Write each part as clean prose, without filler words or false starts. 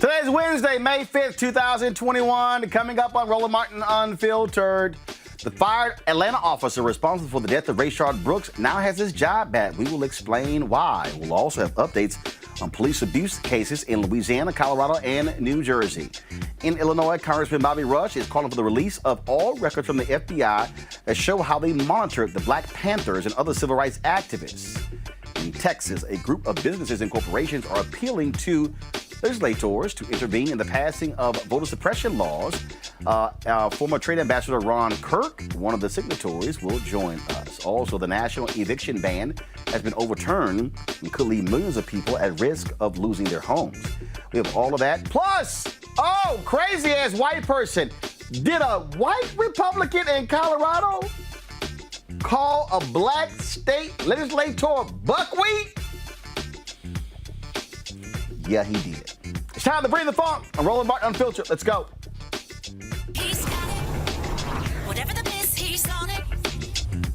Today's Wednesday, May 5th, 2021. Coming up on Roland Martin Unfiltered. The fired Atlanta officer responsible for the death of Rayshard Brooks now has his job back. We will explain why. We'll also have updates on police abuse cases in Louisiana, Colorado, and New Jersey. In Illinois, Congressman Bobby Rush is calling for the release of all records from the FBI that show how they monitored the Black Panthers and other civil rights activists. In Texas, a group of businesses and corporations are appealing to legislators to intervene in the passing of voter suppression laws. Former trade ambassador Ron Kirk, one of the signatories, will join us. Also, the national eviction ban has been overturned and could leave millions of people at risk of losing their homes. We have all of that. Plus, crazy-ass white person. Did a white Republican in Colorado call a black state legislator buckwheat? Yeah, he did. It's time to bring the funk. I'm Roland Martin Unfiltered. Let's go. He's got it. Whatever the miss, he's on it.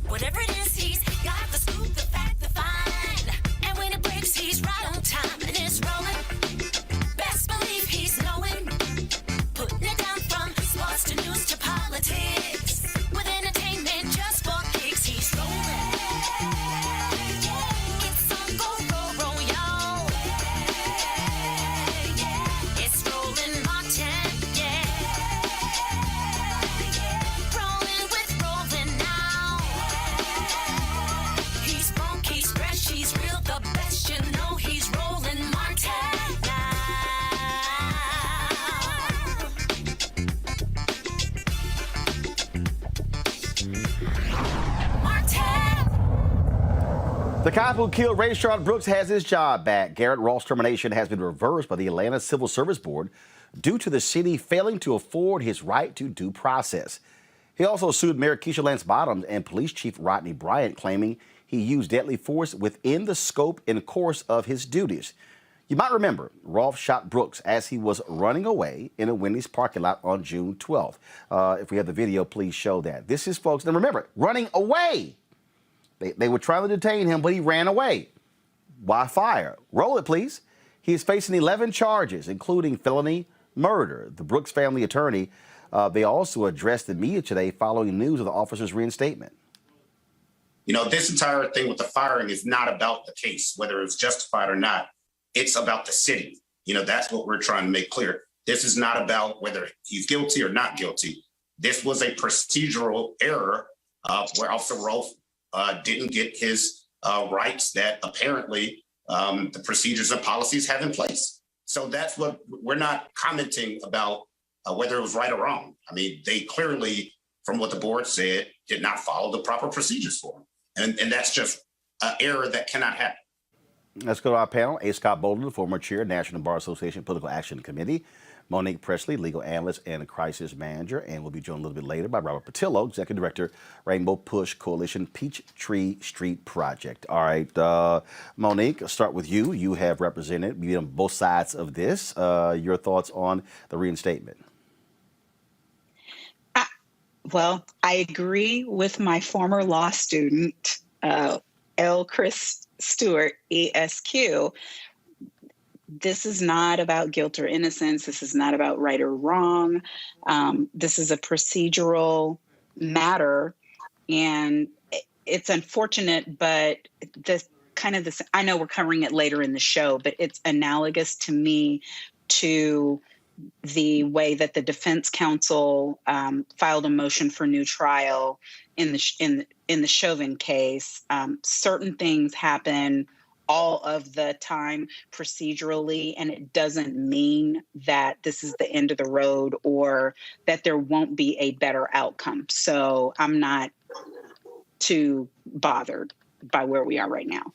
Whatever it is, he's got the scoop, the fact, the find. And when it breaks, he's right on time and it's rolling. Best believe he's knowing. Putting it down from sports to news to politics. With entertainment just for kicks, he's rolling. It's on go, roll, y'all. It's Roland Martin, yeah. Rolling with Roland now. He's funky, he's fresh, he's real, the best, you know he's Roland Martin now. Martin! The cop who killed Rayshard Brooks has his job back. Garrett Ross's termination has been reversed by the Atlanta Civil Service Board due to the city failing to afford his right to due process. He also sued Mayor Keisha Lance Bottoms and Police Chief Rodney Bryant, claiming he used deadly force within the scope and course of his duties. You might remember, ROLFE shot Brooks as he was running away in a Wendy's parking lot on June 12th. If we have the video, please show that. This is, folks, and remember, running away. They were trying to detain him, but he ran away. Why fire? Roll it, please. He is facing 11 charges, including felony murder. The Brooks family attorney, they also addressed the media today following news of the officer's reinstatement. You know, this entire thing with the firing is not about the case, whether it's justified or not. It's about the city. You know, that's what we're trying to make clear. This is not about whether he's guilty or not guilty. This was a procedural error where Officer ROLFE didn't get his rights that apparently the procedures and policies have in place. So that's what we're not commenting about whether it was right or wrong. I mean, they clearly, from what the board said, did not follow the proper procedures for him. And that's just an error that cannot happen. Let's go to our panel. A. Scott Bolden, the former chair, National Bar Association Political Action Committee. Monique Presley, legal analyst and crisis manager. And we'll be joined a little bit later by Robert Patillo, executive director, Rainbow Push Coalition Peachtree Street Project. All right, Monique, I'll start with you. You have represented on both sides of this. Your thoughts on the reinstatement? Well, I agree with my former law student, L. Chris Stewart, ESQ. This is not about guilt or innocence. This is not about right or wrong. This is a procedural matter, and it's unfortunate, but I know we're covering it later in the show, but it's analogous to me to the way that the defense counsel filed a motion for new trial in the Chauvin case. Certain things happen all of the time procedurally, and it doesn't mean that this is the end of the road or that there won't be a better outcome. So I'm not too bothered by where we are right now.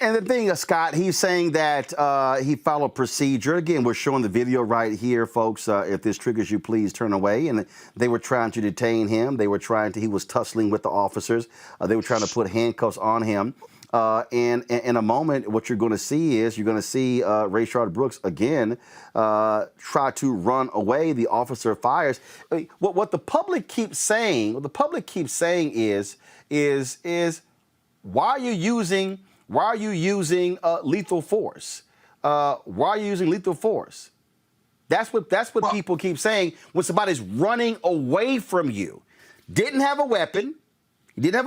And the thing, Scott, he's saying that he followed procedure. Again, we're showing the video right here, folks. If this triggers you, please turn away. And they were trying to detain him. He was tussling with the officers. They were trying to put handcuffs on him. And in a moment, what you're going to see is Rayshard Brooks again try to run away. The officer fires. I mean, what the public keeps saying, is why are you using lethal force? Why are you using lethal force? That's what people keep saying when somebody's running away from you. Didn't have a weapon, didn't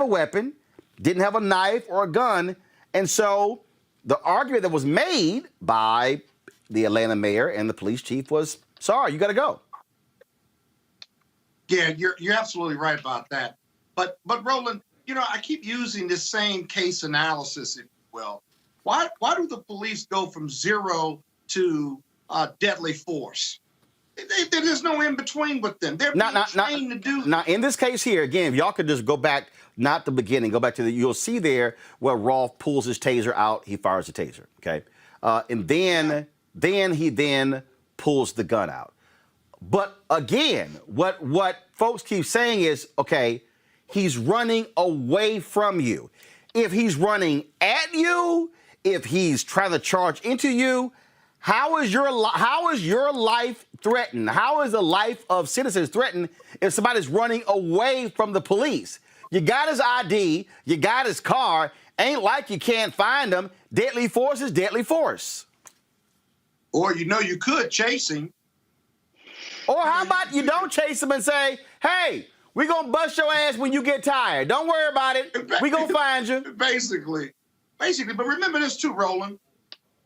have a knife or a gun, and so the argument that was made by the Atlanta mayor and the police chief was, sorry, you got to go. Yeah, you're absolutely right about that. But Roland, I keep using this same case analysis, if you will. Why do the police go from zero to deadly force? There's no in between with them. They're trained to do. Now, in this case here, again, if y'all could just go back, not the beginning, go back to you'll see there where ROLFE pulls his taser out, he fires the taser, okay? And then he pulls the gun out. But again, what folks keep saying is, okay, he's running away from you. If he's running at you, if he's trying to charge into you, how is your life threatened? How is the life of citizens threatened if somebody's running away from the police? You got his ID, you got his car, ain't like you can't find him. Deadly force is deadly force. Or you could chase him. Or how about you don't chase him and say, hey, we're going to bust your ass when you get tired. Don't worry about it. We're going to find you. Basically. But remember this too, Roland.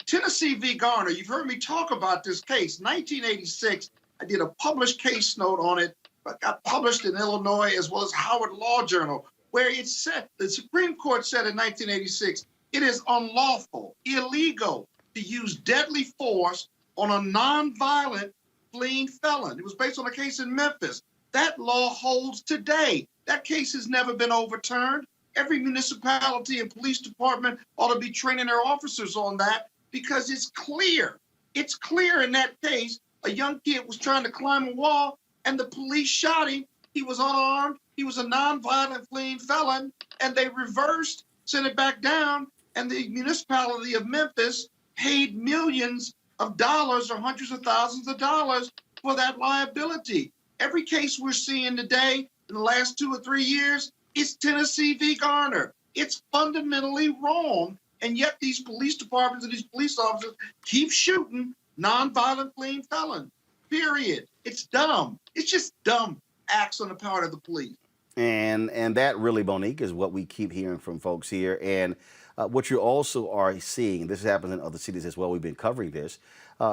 Tennessee v. Garner, you've heard me talk about this case. 1986, I did a published case note on it, but got published in Illinois as well as Howard Law Journal, where it said, the Supreme Court said in 1986, it is unlawful, illegal to use deadly force on a nonviolent fleeing felon. It was based on a case in Memphis. That law holds today. That case has never been overturned. Every municipality and police department ought to be training their officers on that because it's clear. It's clear in that case, a young kid was trying to climb a wall and the police shot him. He was unarmed. He was a nonviolent fleeing felon, and they reversed, sent it back down, and the municipality of Memphis paid millions of dollars or hundreds of thousands of dollars for that liability. Every case we're seeing today in the last 2 or 3 years is Tennessee v. Garner. It's fundamentally wrong, and yet these police departments and these police officers keep shooting nonviolent fleeing felons, period. It's dumb. It's just dumb acts on the part of the police. And that really, Monique, is what we keep hearing from folks here. And what you also are seeing, this happens in other cities as well, we've been covering this,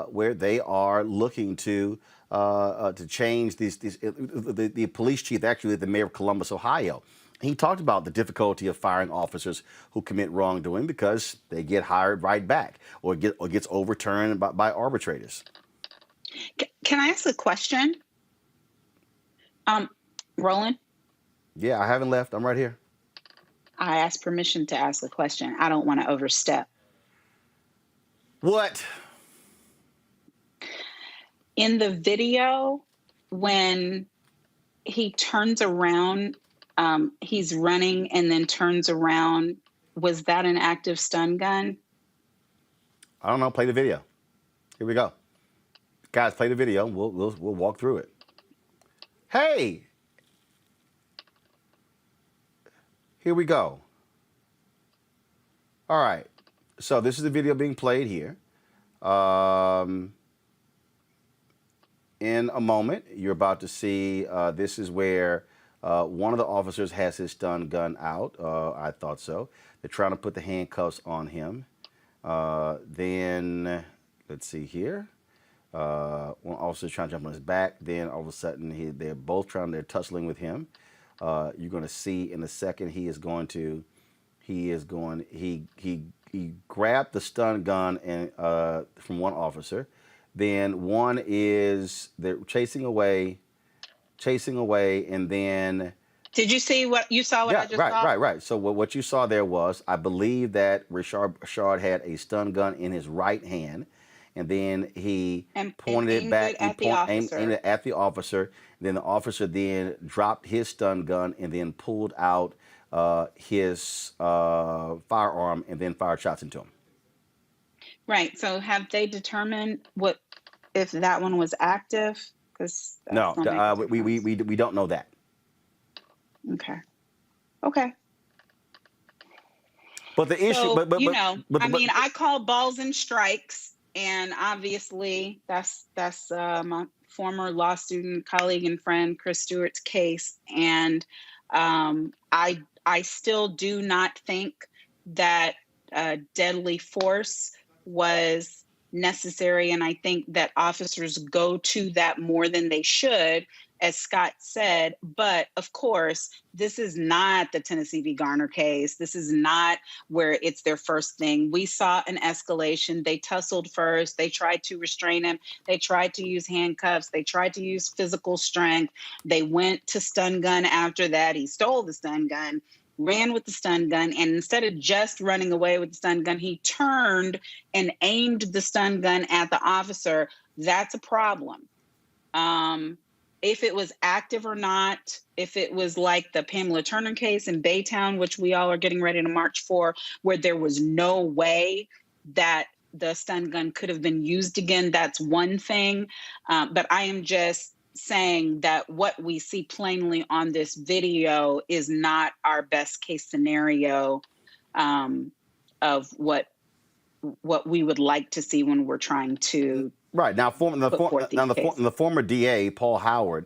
where they are looking to change the police chief, actually the mayor of Columbus, Ohio. He talked about the difficulty of firing officers who commit wrongdoing because they get hired right back or gets overturned by arbitrators. Can I ask a question? Roland? Yeah, I haven't left. I'm right here. I asked permission to ask a question. I don't want to overstep. What? In the video, when he turns around, he's running and then turns around. Was that an active stun gun? I don't know. Play the video. Here we go. Guys, play the video. We'll walk through it. Hey. Here we go. All right. So this is the video being played here. In a moment, you're about to see, this is where one of the officers has his stun gun out. I thought so. They're trying to put the handcuffs on him. Then, let's see here. One officer's trying to jump on his back. Then all of a sudden, they're both they're tussling with him. You're going to see in a second, he grabbed the stun gun and from one officer. Then one is they're chasing away, and then. Did you see what you saw? I just saw? Right. So what you saw there was, I believe that Rayshard had a stun gun in his right hand, and then he pointed it back, aimed it at the officer. Then the officer then dropped his stun gun and then pulled out his firearm and then fired shots into him. Right. So have they determined if that one was active? No, we don't know that. Okay. But the issue, I call balls and strikes. And obviously, that's my former law student, colleague, and friend Chris Stewart's case. And I still do not think that deadly force was necessary, and I think that officers go to that more than they should, as Scott said. But of course, this is not the Tennessee v. Garner case. This is not where it's their first thing. We saw an escalation. They tussled first. They tried to restrain him. They tried to use handcuffs. They tried to use physical strength. They went to stun gun after that. He stole the stun gun, ran with the stun gun, and instead of just running away with the stun gun, he turned and aimed the stun gun at the officer. That's a problem. If it was active or not, if it was like the Pamela Turner case in Baytown, which we all are getting ready to march for, where there was no way that the stun gun could have been used again, that's one thing. But I am just saying that what we see plainly on this video is not our best case scenario of what we would like to see when we're trying to Right. Now, the former DA, Paul Howard,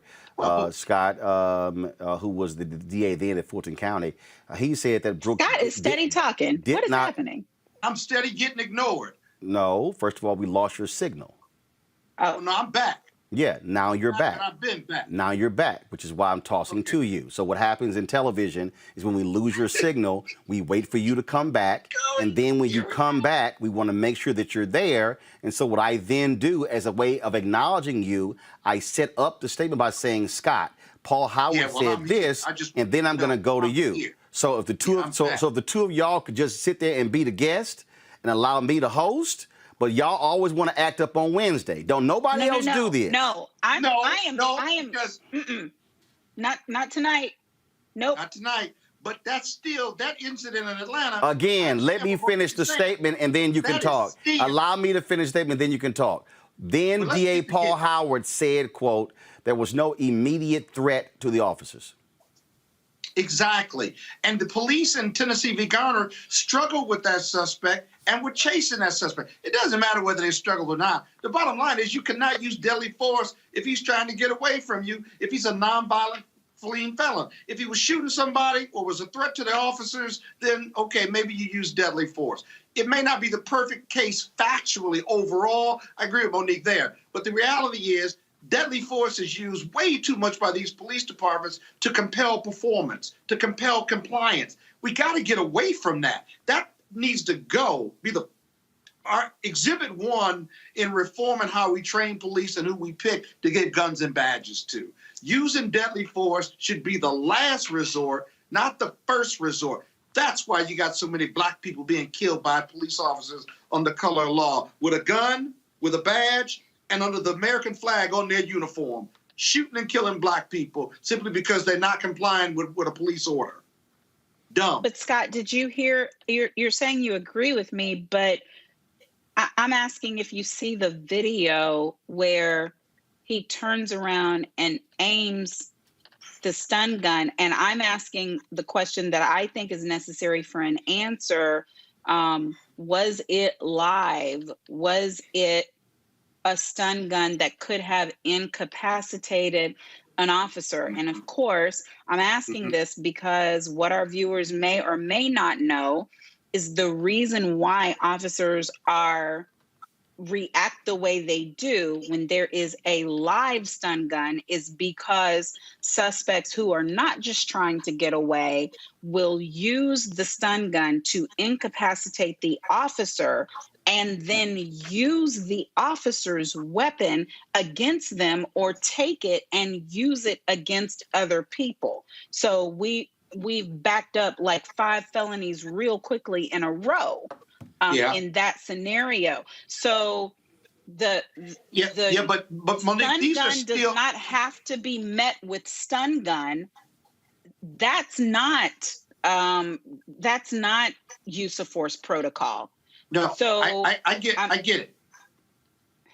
Scott, who was the DA then at Fulton County, he said that Brooks... Scott is steady talking. What is happening? I'm steady getting ignored. No. First of all, we lost your signal. Oh, no, I'm back. Yeah, now you're back. I've been back. Now you're back, which is why I'm tossing to you. So what happens in television is when we lose your signal, we wait for you to come back. And then when you come back, we want to make sure that you're there. And so what I then do as a way of acknowledging you, I set up the statement by saying, Scott, Paul Howard said this, and then I'm going to go to you. Here. So if the two if the two of y'all could just sit there and be the guest and allow me to host. But y'all always want to act up on Wednesday. Don't nobody else do this. No, I am. Not tonight. Nope. Not tonight. But that's still that incident in Atlanta. Again, let me finish the statement and then you can talk. Allow me to finish the statement, then you can talk. Then DA Paul Howard said, quote, there was no immediate threat to the officers. Exactly. And the police in Tennessee v. Garner struggled with that suspect and were chasing that suspect. It doesn't matter whether they struggled or not. The bottom line is you cannot use deadly force if he's trying to get away from you, if he's a nonviolent fleeing felon. If he was shooting somebody or was a threat to the officers, then, okay, maybe you use deadly force. It may not be the perfect case factually overall. I agree with Monique there. But the reality is deadly force is used way too much by these police departments to compel performance, to compel compliance. We got to get away from that. That needs to go, be our exhibit one in reforming how we train police and who we pick to get guns and badges to. Using deadly force should be the last resort, not the first resort. That's why you got so many black people being killed by police officers on the color of law with a gun, with a badge, and under the American flag on their uniform, shooting and killing black people simply because they're not complying with a police order. Dumb. But Scott, did you hear, you're saying you agree with me, but I'm asking if you see the video where he turns around and aims the stun gun. And I'm asking the question that I think is necessary for an answer. Was it live? Was it a stun gun that could have incapacitated an officer? And of course, I'm asking this because what our viewers may or may not know is the reason why officers react the way they do when there is a live stun gun is because suspects who are not just trying to get away will use the stun gun to incapacitate the officer and then use the officer's weapon against them or take it and use it against other people. So we've backed up like 5 felonies real quickly in a row in that scenario. So but Monique, stun these gun are still does not have to be met with stun gun. That's not use of force protocol. No, so I get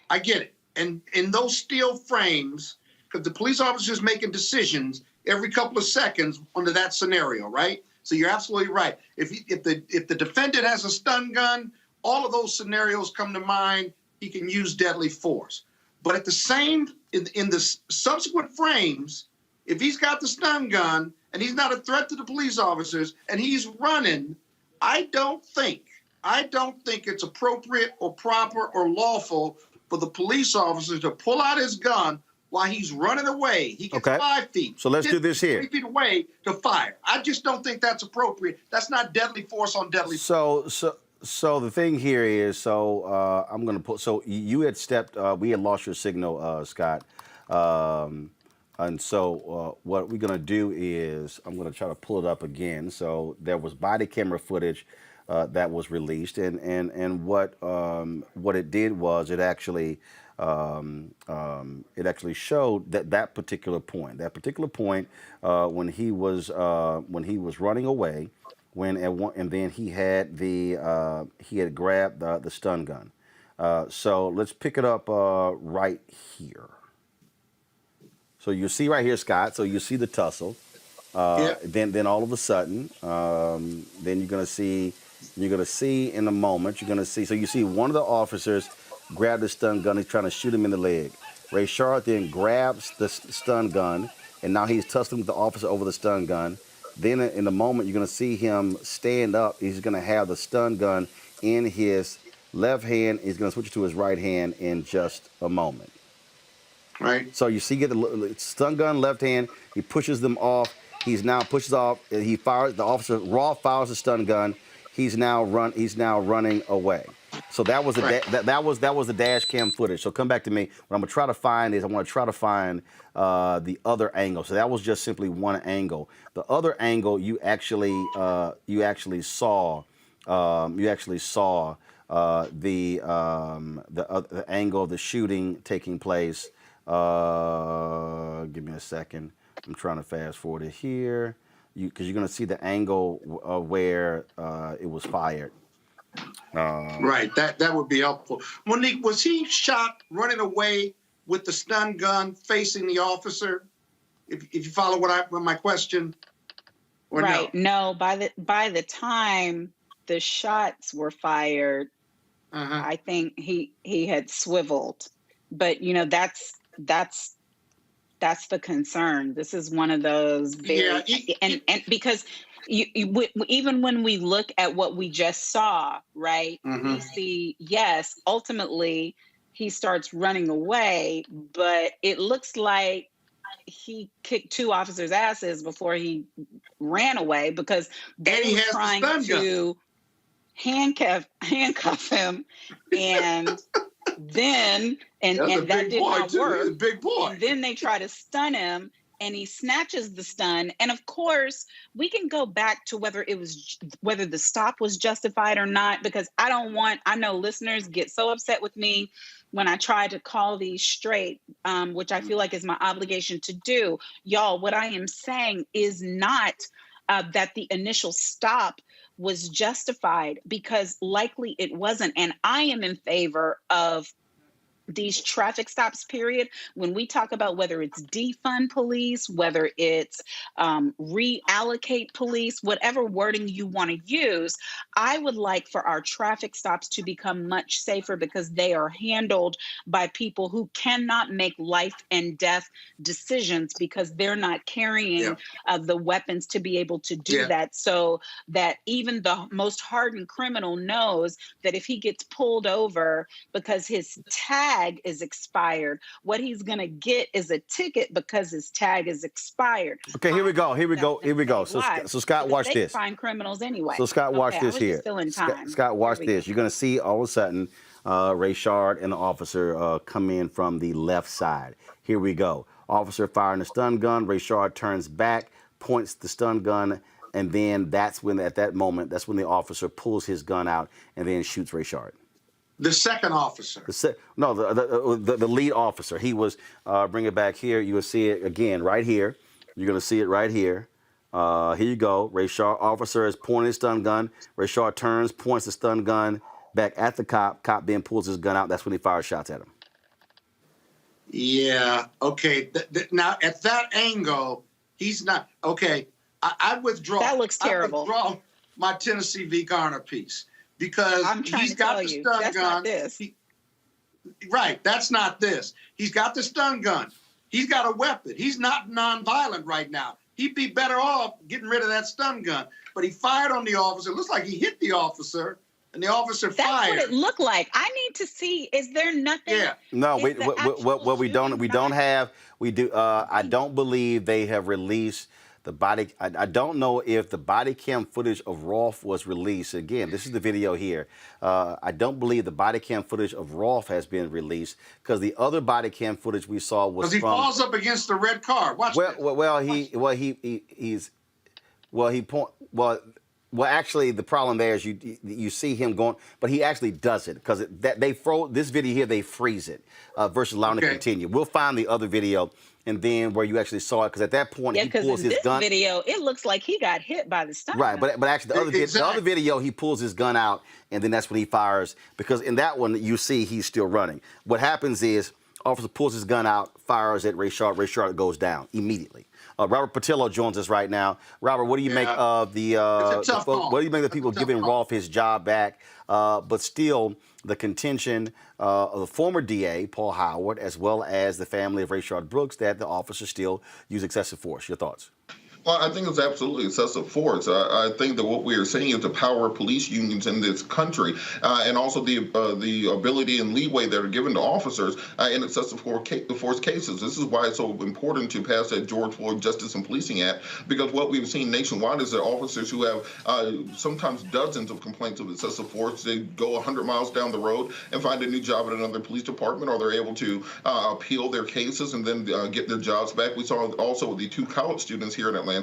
it. And in those steel frames, because the police officer's making decisions every couple of seconds under that scenario, right? So you're absolutely right. If the defendant has a stun gun, all of those scenarios come to mind he can use deadly force. But at the same, in the subsequent frames, if he's got the stun gun and he's not a threat to the police officers and he's running, I don't think it's appropriate or proper or lawful for the police officer to pull out his gun while he's running away. He gets 5 feet. So let's do this here. 3 feet away to fire. I just don't think that's appropriate. That's not deadly force on deadly force. So the thing here is, I'm going to put, so you had stepped, we had lost your signal, Scott. And so what we're going to do is, I'm going to try to pull it up again. So there was body camera footage that was released, and what it did was it actually showed that particular point when he was running away, and then he had grabbed the stun gun. So let's pick it up right here. So you see right here, Scott. So you see the tussle. Then all of a sudden, then you're gonna see in a moment. So you see one of the officers grab the stun gun. He's trying to shoot him in the leg. Rayshard then grabs the stun gun, and now he's tussling with the officer over the stun gun. Then in a moment, you're gonna see him stand up. He's gonna have the stun gun in his left hand. He's gonna switch it to his right hand in just a moment. Right. So you see, get the stun gun left hand. He pushes them off. He's now pushes off. He fires. The officer ROLFE fires the stun gun. He's now running away. So that was that was the dash cam footage. So come back to me. What I'm gonna try to find is the other angle. So that was just simply one angle. The other angle you actually saw the angle of the shooting taking place. Give me a second. I'm trying to fast forward it here, because you're going to see the angle where it was fired. Right. That would be helpful. Monique, was he shot running away with the stun gun facing the officer? If you follow my question, or right? No. By the time the shots were fired, I think he had swiveled. But that's the concern. This is one of those very, and because even when we look at what we just saw, right, we see, yes, ultimately he starts running away, but it looks like he kicked 2 officers' asses before he ran away, because they were trying to handcuff him, and then and that did not work. Big boy. And then they try to stun him, and he snatches the stun. And of course, we can go back to whether the stop was justified or not, because I know listeners get so upset with me when I try to call these straight, which I feel like is my obligation to do. Y'all, what I am saying is not that the initial stop was justified, because likely it wasn't. And I am in favor of these traffic stops, period. When we talk about whether it's defund police, whether it's reallocate police, whatever wording you want to use, I would like for our traffic stops to become much safer, because they are handled by people who cannot make life and death decisions, because they're not carrying the weapons to be able to do that. So that even the most hardened criminal knows that if he gets pulled over because his tag is expired, what he's going to get is a ticket because his tag is expired. Okay, here we go. So Scott, watch this. Find criminals anyway. So Scott, watch this here. Scott, watch this. You're going to see all of a sudden Rayshard and the officer come in from the left side. Here we go. Officer firing the stun gun. Rayshard turns back, points the stun gun, and then that's when the officer pulls his gun out and then shoots Rayshard. The second officer. The lead officer. He was, bring it back here. You will see it again right here. You're going to see it right here. Here you go. Rayshard, officer is pointing his stun gun. Rayshard turns, points the stun gun back at the cop. Cop then pulls his gun out. That's when he fires shots at him. Yeah. Okay. Now, at that angle, he's not. Okay. I withdraw. That looks terrible. I withdraw my Tennessee v. Garner piece. Because he's got the stun gun. Right. That's not this. He's got the stun gun. He's got a weapon. He's not nonviolent right now. He'd be better off getting rid of that stun gun. But he fired on the officer. It looks like he hit the officer, and the officer That's fired. what it looked like. I need to see. Is there nothing? Yeah. No, Is we, the what we don't actual have. We do. I don't believe they have released the body. I don't know if the body cam footage of ROLFE was released. Again, this is the video here. I don't believe the body cam footage of ROLFE has been released because the other body cam footage we saw was Because he falls up against the red car. Watch this. Well, actually, the problem there is you see him going, but he actually does it because they froze this video here. They freeze it versus allowing it to continue. We'll find the other video and then where you actually saw it because at that point he pulls his gun. In this video, it looks like he got hit by the stun gun. Right, but actually the other video he pulls his gun out and then that's when he fires because in that one you see he's still running. What happens is officer pulls his gun out, fires at Rayshard. Rayshard goes down immediately. Robert Patillo joins us right now. Robert, what do you make of what do you make of the people giving ROLFE his job back? But still, the contention of the former DA, Paul Howard, as well as the family of Rayshard Brooks, that the officers still use excessive force. Your thoughts? Well, I think it's absolutely excessive force. I think that what we are seeing is the power of police unions in this country, and also the ability and leeway that are given to officers in excessive force cases. This is why it's so important to pass that George Floyd Justice and Policing Act, because what we've seen nationwide is that officers who have sometimes dozens of complaints of excessive force, they go 100 miles down the road and find a new job at another police department, or they're able to appeal their cases and then get their jobs back. We saw also the 2 college students here in Atlanta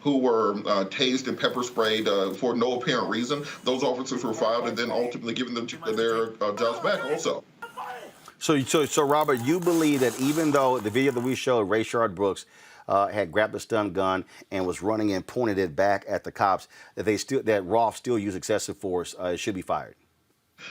who were tased and pepper sprayed for no apparent reason. Those officers were fired and then ultimately given them their jobs back also. So Robert, you believe that even though the video that we showed, Rayshard Brooks had grabbed a stun gun and was running and pointed it back at the cops, that ROLFE still use excessive force, should be fired?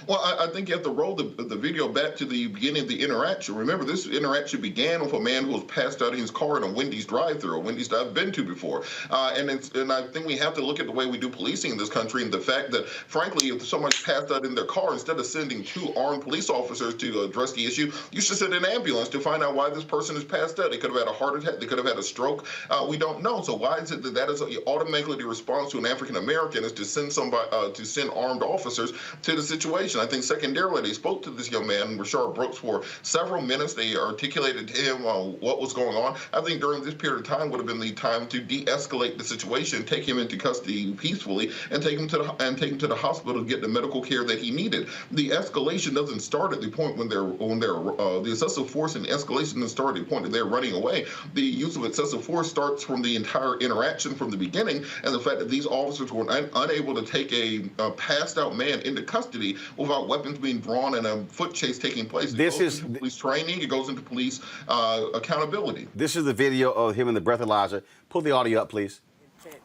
Well, I think you have to roll the video back to the beginning of the interaction. Remember, this interaction began with a man who was passed out in his car in a Wendy's drive-thru, a Wendy's that I've been to before. And I think we have to look at the way we do policing in this country and the fact that, frankly, if someone's passed out in their car, instead of sending 2 armed police officers to address the issue, you should send an ambulance to find out why this person is passed out. They could have had a heart attack. They could have had a stroke. We don't know. So why is it that is automatically the response to an African-American is to send somebody to send armed officers to the situation? I think secondarily, they spoke to this young man, Rayshard Brooks, for several minutes. They articulated to him what was going on. I think during this period of time would have been the time to de-escalate the situation, take him into custody peacefully, and take him to the hospital to get the medical care that he needed. The escalation doesn't start at the point when the excessive force and escalation doesn't start at the point that they're running away. The use of excessive force starts from the entire interaction from the beginning, and the fact that these officers were unable to take a passed out man into custody without weapons being drawn and a foot chase taking place. This is police training. It goes into police accountability. This is the video of him and the breathalyzer. Pull the audio up, please. Intent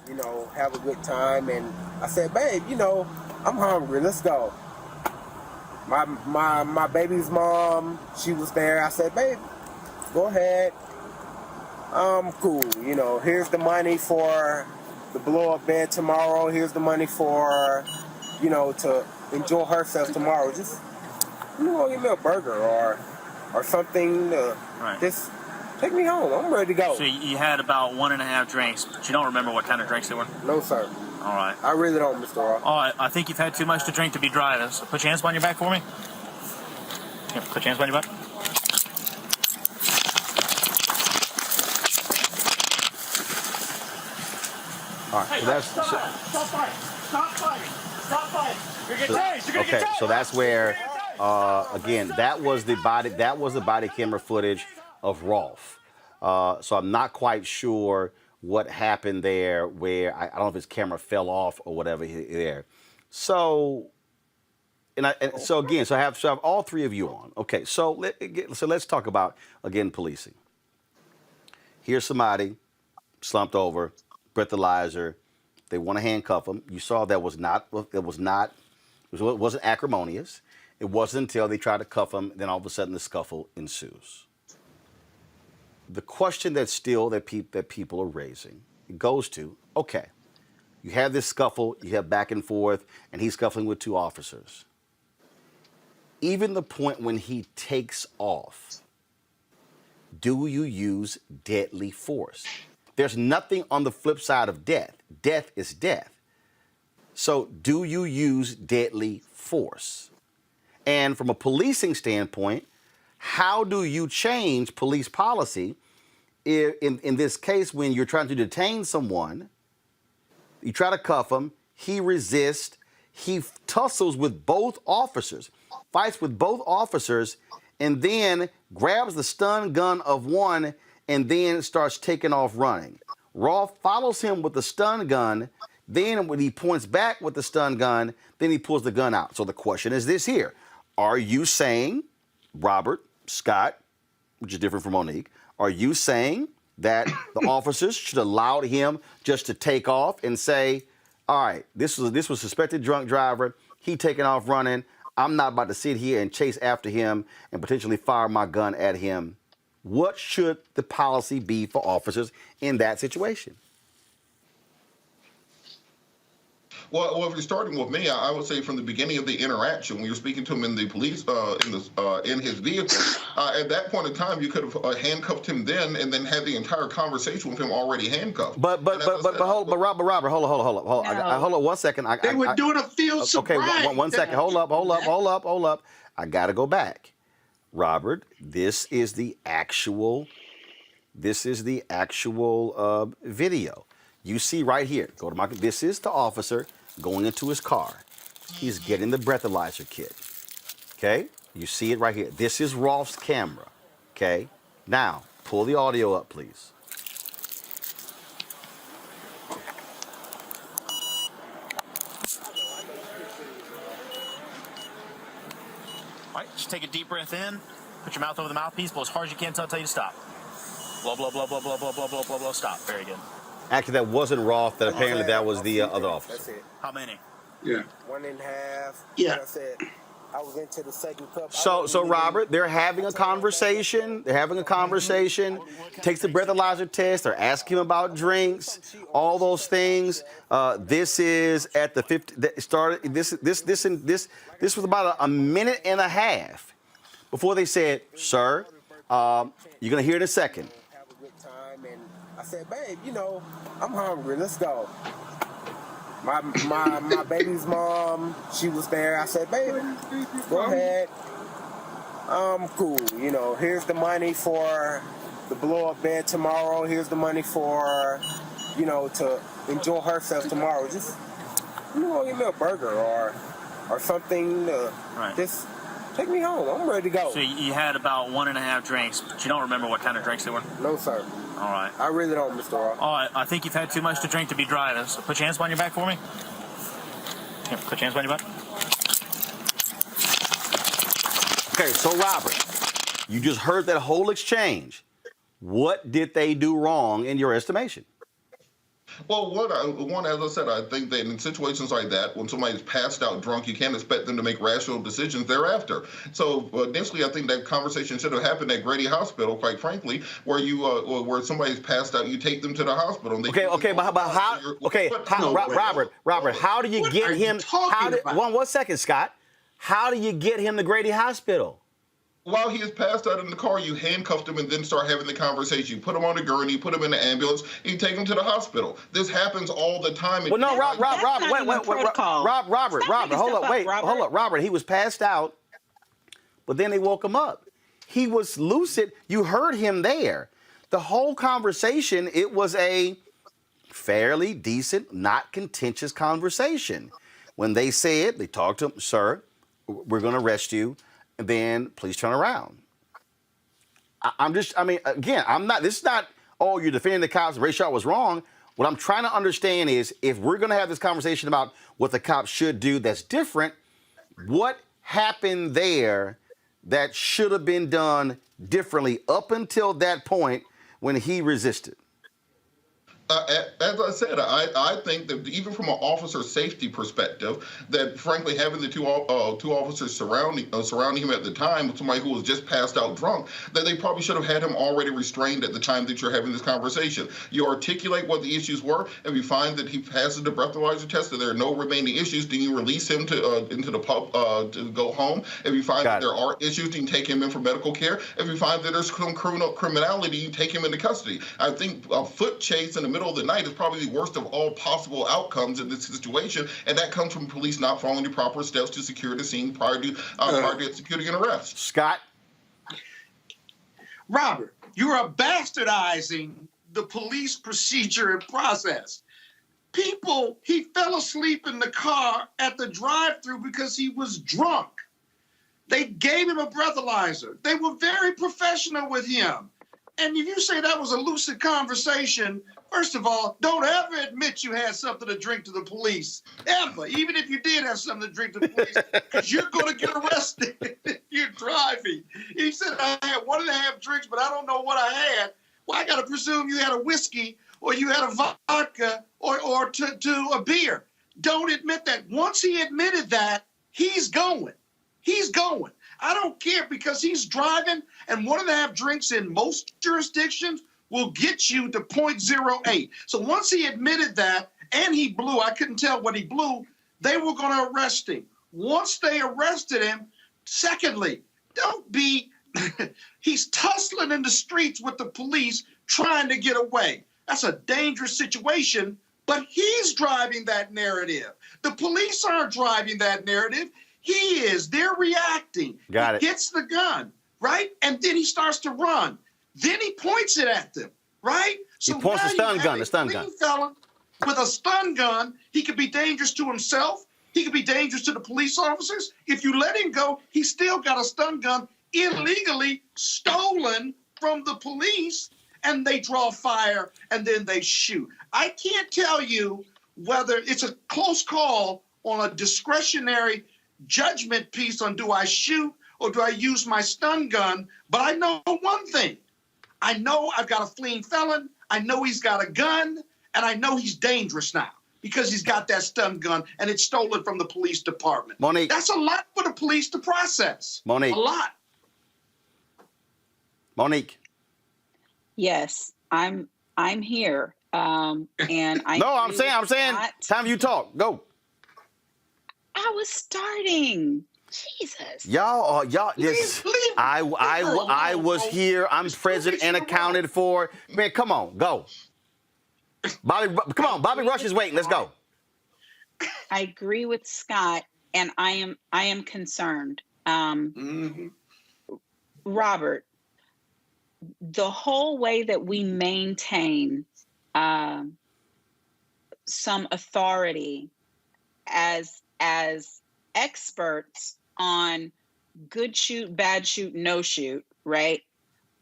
to, have a good time, and I said, babe, I'm hungry. Let's go. My baby's mom, she was there. I said, babe, go ahead. I'm cool. Here's the money for the blow-up bed tomorrow. Here's the money for, to enjoy herself tomorrow. Just, give me a burger or something. Right. Just take me home. I'm ready to go. So you had about 1.5 drinks, but you don't remember what kind of drinks they were? No, sir. All right. I really don't, Mr. Ross. All right. I think you've had too much to drink to be driving. So put your hands behind your back for me. Here, put your hands behind your back. All right. Hey, stop fighting. Stop fighting. Stop fighting. You're gonna get tased. You're gonna get tased. So that's where, again, that was the body camera footage of ROLFE. So I'm not quite sure what happened there, where I don't know if his camera fell off or whatever there. So, so I have all 3 of you on. Okay, so let's talk about again policing. Here's somebody slumped over, breathalyzer. They want to handcuff him. You saw that it wasn't acrimonious. It wasn't until they tried to cuff him, then all of a sudden the scuffle ensues. The question that people are raising, it goes to, okay, you have this scuffle, you have back and forth, and he's scuffling with 2 officers. even the point when he takes off, do you use deadly force? There's nothing on the flip side of death. Death is death. So do you use deadly force? And from a policing standpoint, how do you change police policy in this case when you're trying to detain someone, you try to cuff him, he resists, he tussles with both officers, fights with both officers, and then grabs the stun gun of one and then starts taking off running. ROLFE follows him with the stun gun. Then when he points back with the stun gun, then he pulls the gun out. So the question is this here. Are you saying, Robert, Scott, which is different from Monique, are you saying that the officers should allow him just to take off and say, all right, this was suspected drunk driver. He taking off running. I'm not about to sit here and chase after him and potentially fire my gun at him. What should the policy be for officers in that situation? Well, if you're starting with me, I would say from the beginning of the interaction, when you're speaking to him in the police, in his vehicle, at that point in time, you could have handcuffed him then, and then had the entire conversation with him already handcuffed. But Robert, hold on 1 second. They were doing a field sobriety. Okay, one second. Hold up. I gotta go back. Robert, this is the actual video. You see right here. Go to market. This is the officer going into his car. He's getting the breathalyzer kit. Okay? You see it right here. This is ROLFE's camera. Okay? Now, pull the audio up, please. All right, just take a deep breath in. Put your mouth over the mouthpiece. Blow as hard as you can until I tell you to stop. Blow, blow, blow, blow, blow, blow, blow, blow, blow, blow. Stop. Very good. Actually, that wasn't ROLFE. That apparently that was the other officer. That's it. How many? Yeah. 1.5. Yeah. Like I said, I was into the second cup. So Robert, they're having a conversation. Takes the breathalyzer test. They're asking him about drinks, all those things. This is at the 50. This was about a minute and a half before they said, "Sir, you're gonna hear it in a second." Have a good time, and I said, "Babe, I'm hungry. Let's go." My baby's mom, she was there. I said, "Baby, go ahead. I'm cool. Here's the money for the blow-up bed tomorrow. Here's the money for, to enjoy herself tomorrow. Just, give me a burger or something. Right. Just take me home. I'm ready to go." So you had about 1.5 drinks, but you don't remember what kind of drinks they were? No, sir. All right. I really don't, Mr. Ross. All right, I think you've had too much to drink to be driving. So put your hands behind your back for me. Here, put your hands behind your back. Okay, so Robert, you just heard that whole exchange. What did they do wrong in your estimation? Well, one, as I said, I think that in situations like that, when somebody's passed out drunk, you can't expect them to make rational decisions thereafter. So initially, I think that conversation should have happened at Grady Hospital, quite frankly, where where somebody's passed out, you take them to the hospital. And Robert, how do you get him? One second, Scott. How do you get him to Grady Hospital? While he is passed out in the car, you handcuffed him and then start having the conversation. You put him on a gurney, put him in the ambulance, and you take him to the hospital. This happens all the time. Well, no, Robert, hold up, Robert. He was passed out, but then they woke him up. He was lucid. You heard him there. The whole conversation, it was a fairly decent, not contentious conversation. When they said, they talked to him, "Sir, we're going to arrest you. And then please turn around." This is not, "Oh, you're defending the cops, Rayshard was wrong." What I'm trying to understand is, if we're going to have this conversation about what the cops should do that's different, what happened there that should have been done differently up until that point when he resisted? As I said, I think that even from an officer safety perspective, that frankly having the two officers surrounding him at the time, somebody who was just passed out drunk, that they probably should have had him already restrained at the time that you're having this conversation. You articulate what the issues were. If you find that he passes the breathalyzer test, that there are no remaining issues, then you release him to into the pub to go home. If you find that there are issues, then you take him in for medical care. If you find that there's some criminality, you take him into custody. I think a foot chase in the middle of the night is probably the worst of all possible outcomes in this situation, and that comes from police not following the proper steps to secure the scene prior to executing an arrest. Scott? Robert, you are bastardizing the police procedure and process. He fell asleep in the car at the drive-thru because he was drunk. They gave him a breathalyzer. They were very professional with him. And if you say that was a lucid conversation, first of all, don't ever admit you had something to drink to the police, ever, even if you did have something to drink to the police, because you're going to get arrested if you're driving. He said, I had 1.5 drinks, but I don't know what I had. Well, I got to presume you had a whiskey or you had a vodka or a beer. Don't admit that. Once he admitted that, he's going. He's going. I don't care, because he's driving, and 1.5 drinks in most jurisdictions will get you to 0.08. So once he admitted that, and he blew, I couldn't tell what he blew, they were going to arrest him. Once they arrested him, secondly, don't be, he's tussling in the streets with the police trying to get away. That's a dangerous situation, but he's driving that narrative. The police aren't driving that narrative. He is. They're reacting. Got it. He gets the gun, right? And then he starts to run. Then he points it at them, right? So he points the stun gun, Felon with a stun gun, he could be dangerous to himself. He could be dangerous to the police officers. If you let him go, he's still got a stun gun illegally stolen from the police, and they draw fire, and then they shoot. I can't tell you whether it's a close call on a discretionary judgment piece on do I shoot or do I use my stun gun, but I know one thing. I know I've got a fleeing felon, I know he's got a gun, and I know he's dangerous now because he's got that stun gun and it's stolen from the police department. Monique. That's a lot for the police to process. Monique. A lot. Monique. Yes, I'm here. And I No, I'm saying, time you talk. Go. I was starting. Jesus. Y'all, yes. I was here. I'm present and accounted for. Man, come on, go. Bobby, come on. Bobby Rush is waiting. Let's go. I agree with Scott, and I am concerned. Robert, the whole way that we maintain some authority as experts on good shoot, bad shoot, no shoot, right?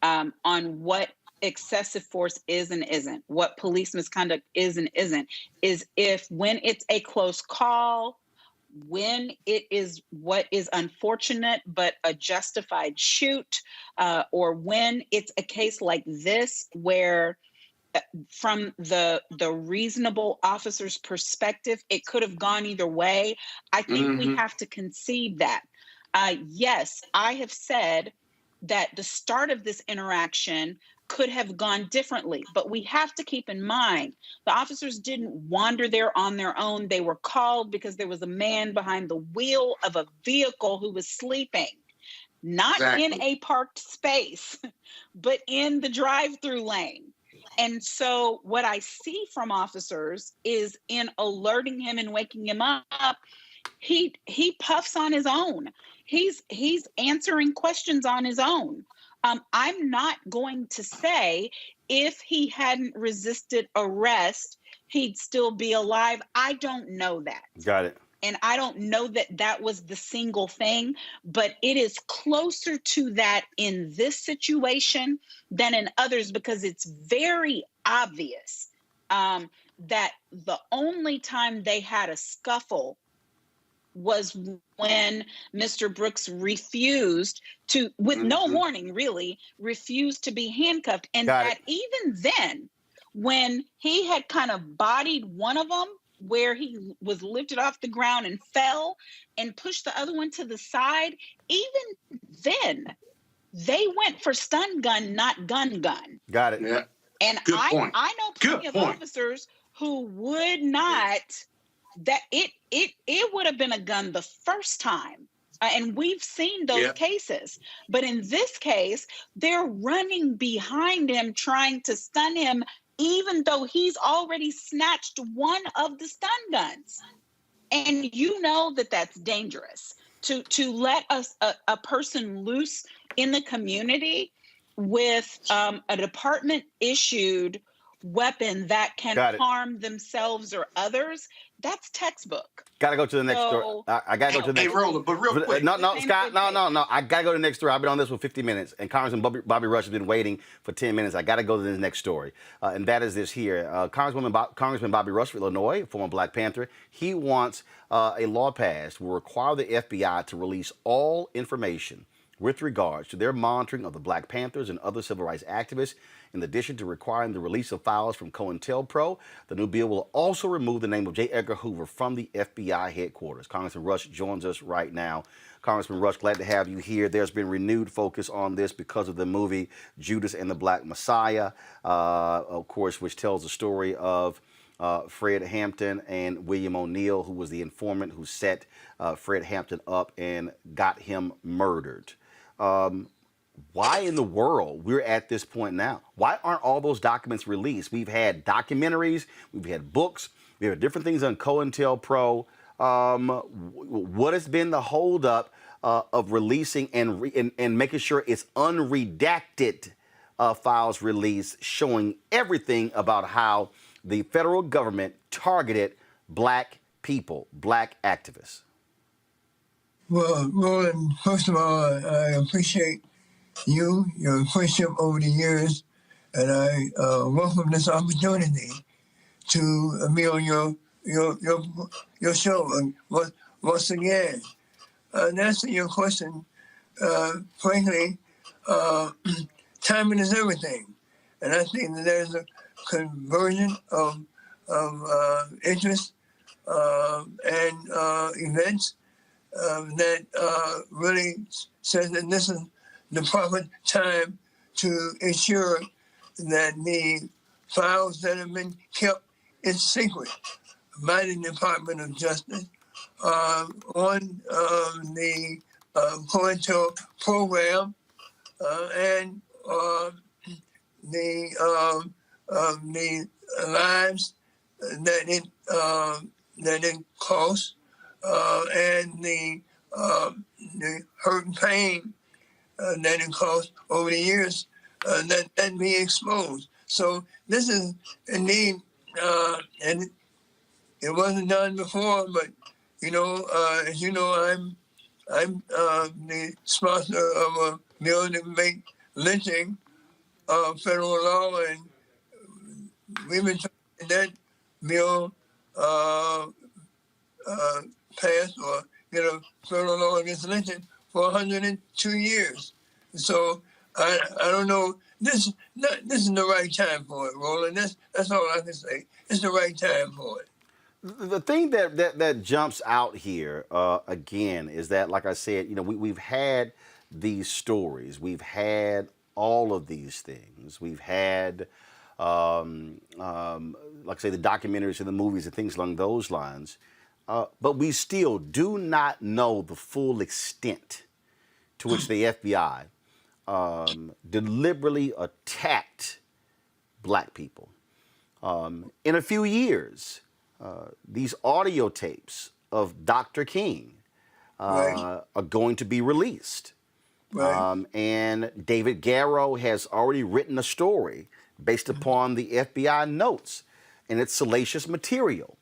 On what excessive force is and isn't, what police misconduct is and isn't, is if when it's a close call, when it is what is unfortunate but a justified shoot, or when it's a case like this where from the reasonable officer's perspective, it could have gone either way. I think we have to concede that. Yes, I have said that the start of this interaction could have gone differently, but we have to keep in mind the officers didn't wander there on their own. They were called because there was a man behind the wheel of a vehicle who was sleeping, not in a parked space, but in the drive-through lane. And so what I see from officers is in alerting him and waking him up, he puffs on his own. He's answering questions on his own. I'm not going to say if he hadn't resisted arrest, he'd still be alive. I don't know that. Got it. And I don't know that that was the single thing, but it is closer to that in this situation than in others, because it's very obvious that the only time they had a scuffle was when Mr. Brooks refused to, with no warning really, refused to be handcuffed. And that even then, when he had kind of bodied one of them where he was lifted off the ground and fell and pushed the other one to the side, even then, they went for stun gun, not gun. Got it. Yeah. And Good point. I know plenty Good of point. officers who would not, that it would have been a gun the first time. And we've seen those cases. But in this case, they're running behind him, trying to stun him, even though he's already snatched one of the stun guns. And you know that that's dangerous. To let a person loose in the community with a department-issued weapon that can harm themselves or others, that's textbok. Gotta go to the next story. I gotta go to the next. Hey, Roland, but real quick. No, Scott, no. I gotta go to the next story. I've been on this for 50 minutes, and Congressman Bobby Rush has been waiting for 10 minutes. I gotta go to the next story, and that is this here. Congressman Bobby Rush of Illinois, former Black Panther, he wants a law passed will require the FBI to release all information with regards to their monitoring of the Black Panthers and other civil rights activists. In addition to requiring the release of files from COINTELPRO, the new bill will also remove the name of J. Edgar Hoover from the FBI headquarters. Congressman Rush joins us right now. Congressman Rush, glad to have you here. There's been renewed focus on this because of the movie Judas and the Black Messiah, of course, which tells the story of Fred Hampton and William O'Neill, who was the informant who set Fred Hampton up and got him murdered. Why in the world we're at this point now? Why aren't all those documents released? We've had documentaries, we've had books, we have different things on COINTELPRO. What has been the holdup of releasing and making sure it's unredacted files released, showing everything about how the federal government targeted Black people, Black activists? Well, Roland, first of all, I appreciate your friendship over the years, and I welcome this opportunity to be on your show once again. And answering your question, frankly, timing is everything, and I think that there's a conversion of interest and events that really says that this is the proper time to ensure that the files that have been kept in secret by the Department of Justice on the COINTELPRO program and the lives that it costs and the hurt and pain that it caused over the years that be exposed. So this is indeed, and it wasn't done before, but as you know, I'm the sponsor of a bill to make lynching federal law, and we've been trying to get that bill passed or get a federal law against lynching for 102 years. So I don't know. This is the right time for it, Roland. That's all I can say. It's the right time for it. The thing that jumps out here again is that, like I said, we've had these stories, we've had all of these things, we've had like I say, the documentaries and the movies and things along those lines. But we still do not know the full extent to which the FBI deliberately attacked Black people. In a few years, these audio tapes of Dr. King are going to be released. Right. And David Garrow has already written a story based upon the FBI notes, and it's salacious material.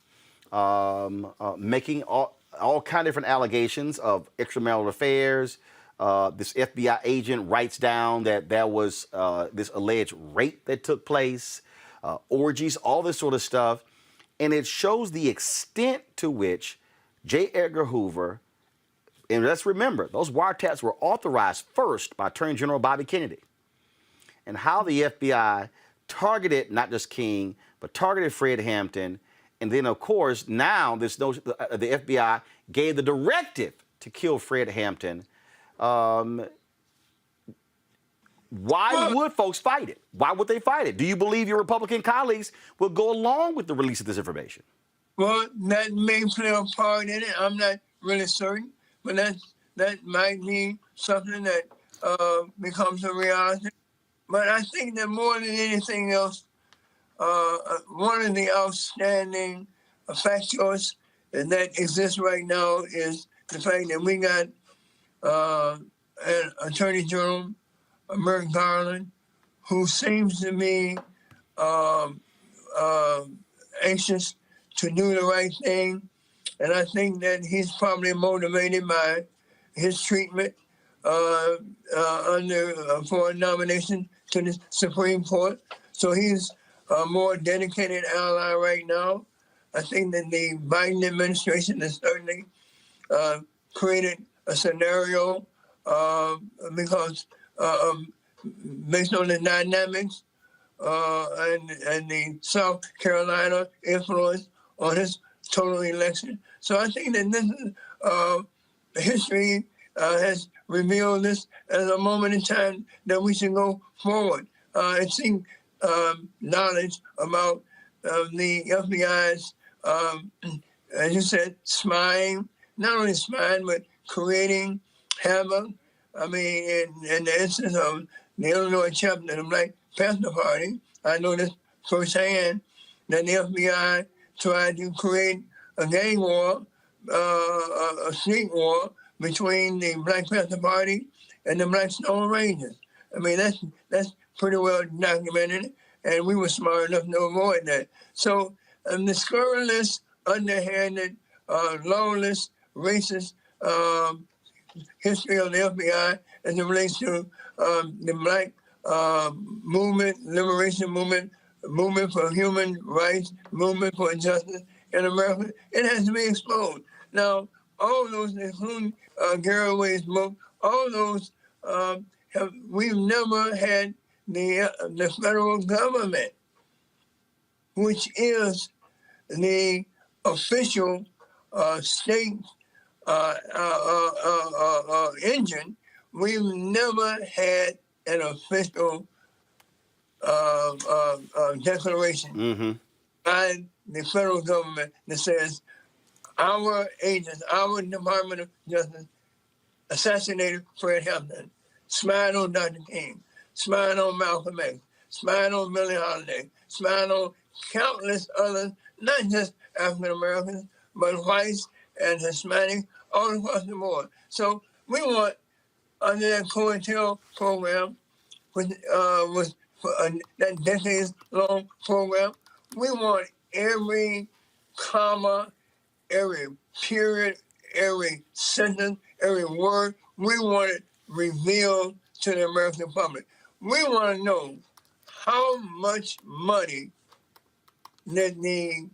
Making all kind of different allegations of extramarital affairs. This FBI agent writes down that there was this alleged rape that took place, orgies, all this sort of stuff. And it shows the extent to which J. Edgar Hoover, and let's remember, those wiretaps were authorized first by Attorney General Bobby Kennedy, and how the FBI targeted not just King, but targeted Fred Hampton. And then, of course, now this notion, the FBI gave the directive to kill Fred Hampton. Why would folks fight it? Why would they fight it? Do you believe your Republican colleagues will go along with the release of this information? Well, that may play a part in it. I'm not really certain, but that might be something that becomes a reality. But I think that more than anything else, one of the outstanding factors that exists right now is the fact that we got an Attorney General, Merrick Garland, who seems to be anxious to do the right thing. And I think that he's probably motivated by his treatment for a nomination to the Supreme Court. So he's a more dedicated ally right now. I think that the Biden administration has certainly created a scenario because based on the dynamics and the South Carolina influence on his total election. So I think that this is, history has revealed this as a moment in time that we should go forward and seek knowledge about the FBI's, as you said, spying, not only spying, but creating havoc. I mean, in the instance of the Illinois chapter of the Black Panther Party, I know this firsthand, that the FBI tried to create a gang war, a street war between the Black Panther Party and the Black Stone Rangers. I mean, that's pretty well documented, and we were smart enough to avoid that. So the scurrilous, underhanded, lawless, racist history of the FBI as it relates to the Black movement, liberation movement, movement for human rights, movement for justice in America, it has to be exposed. Now, all those, including Garrett's book, all those we've never had the federal government, which is the official state engine. We've never had an official declaration by the federal government that says our agents, our Department of Justice assassinated Fred Hampton, spied on Dr. King, spied on Malcolm X, spied on Billie Holiday, spied on countless others, not just African Americans, but whites and Hispanics all across the board. So we want, under that COINTELPRO program, which was that decades-long program, we want every comma, every period, every sentence, every word, we want it revealed to the American public. We want to know how much money that the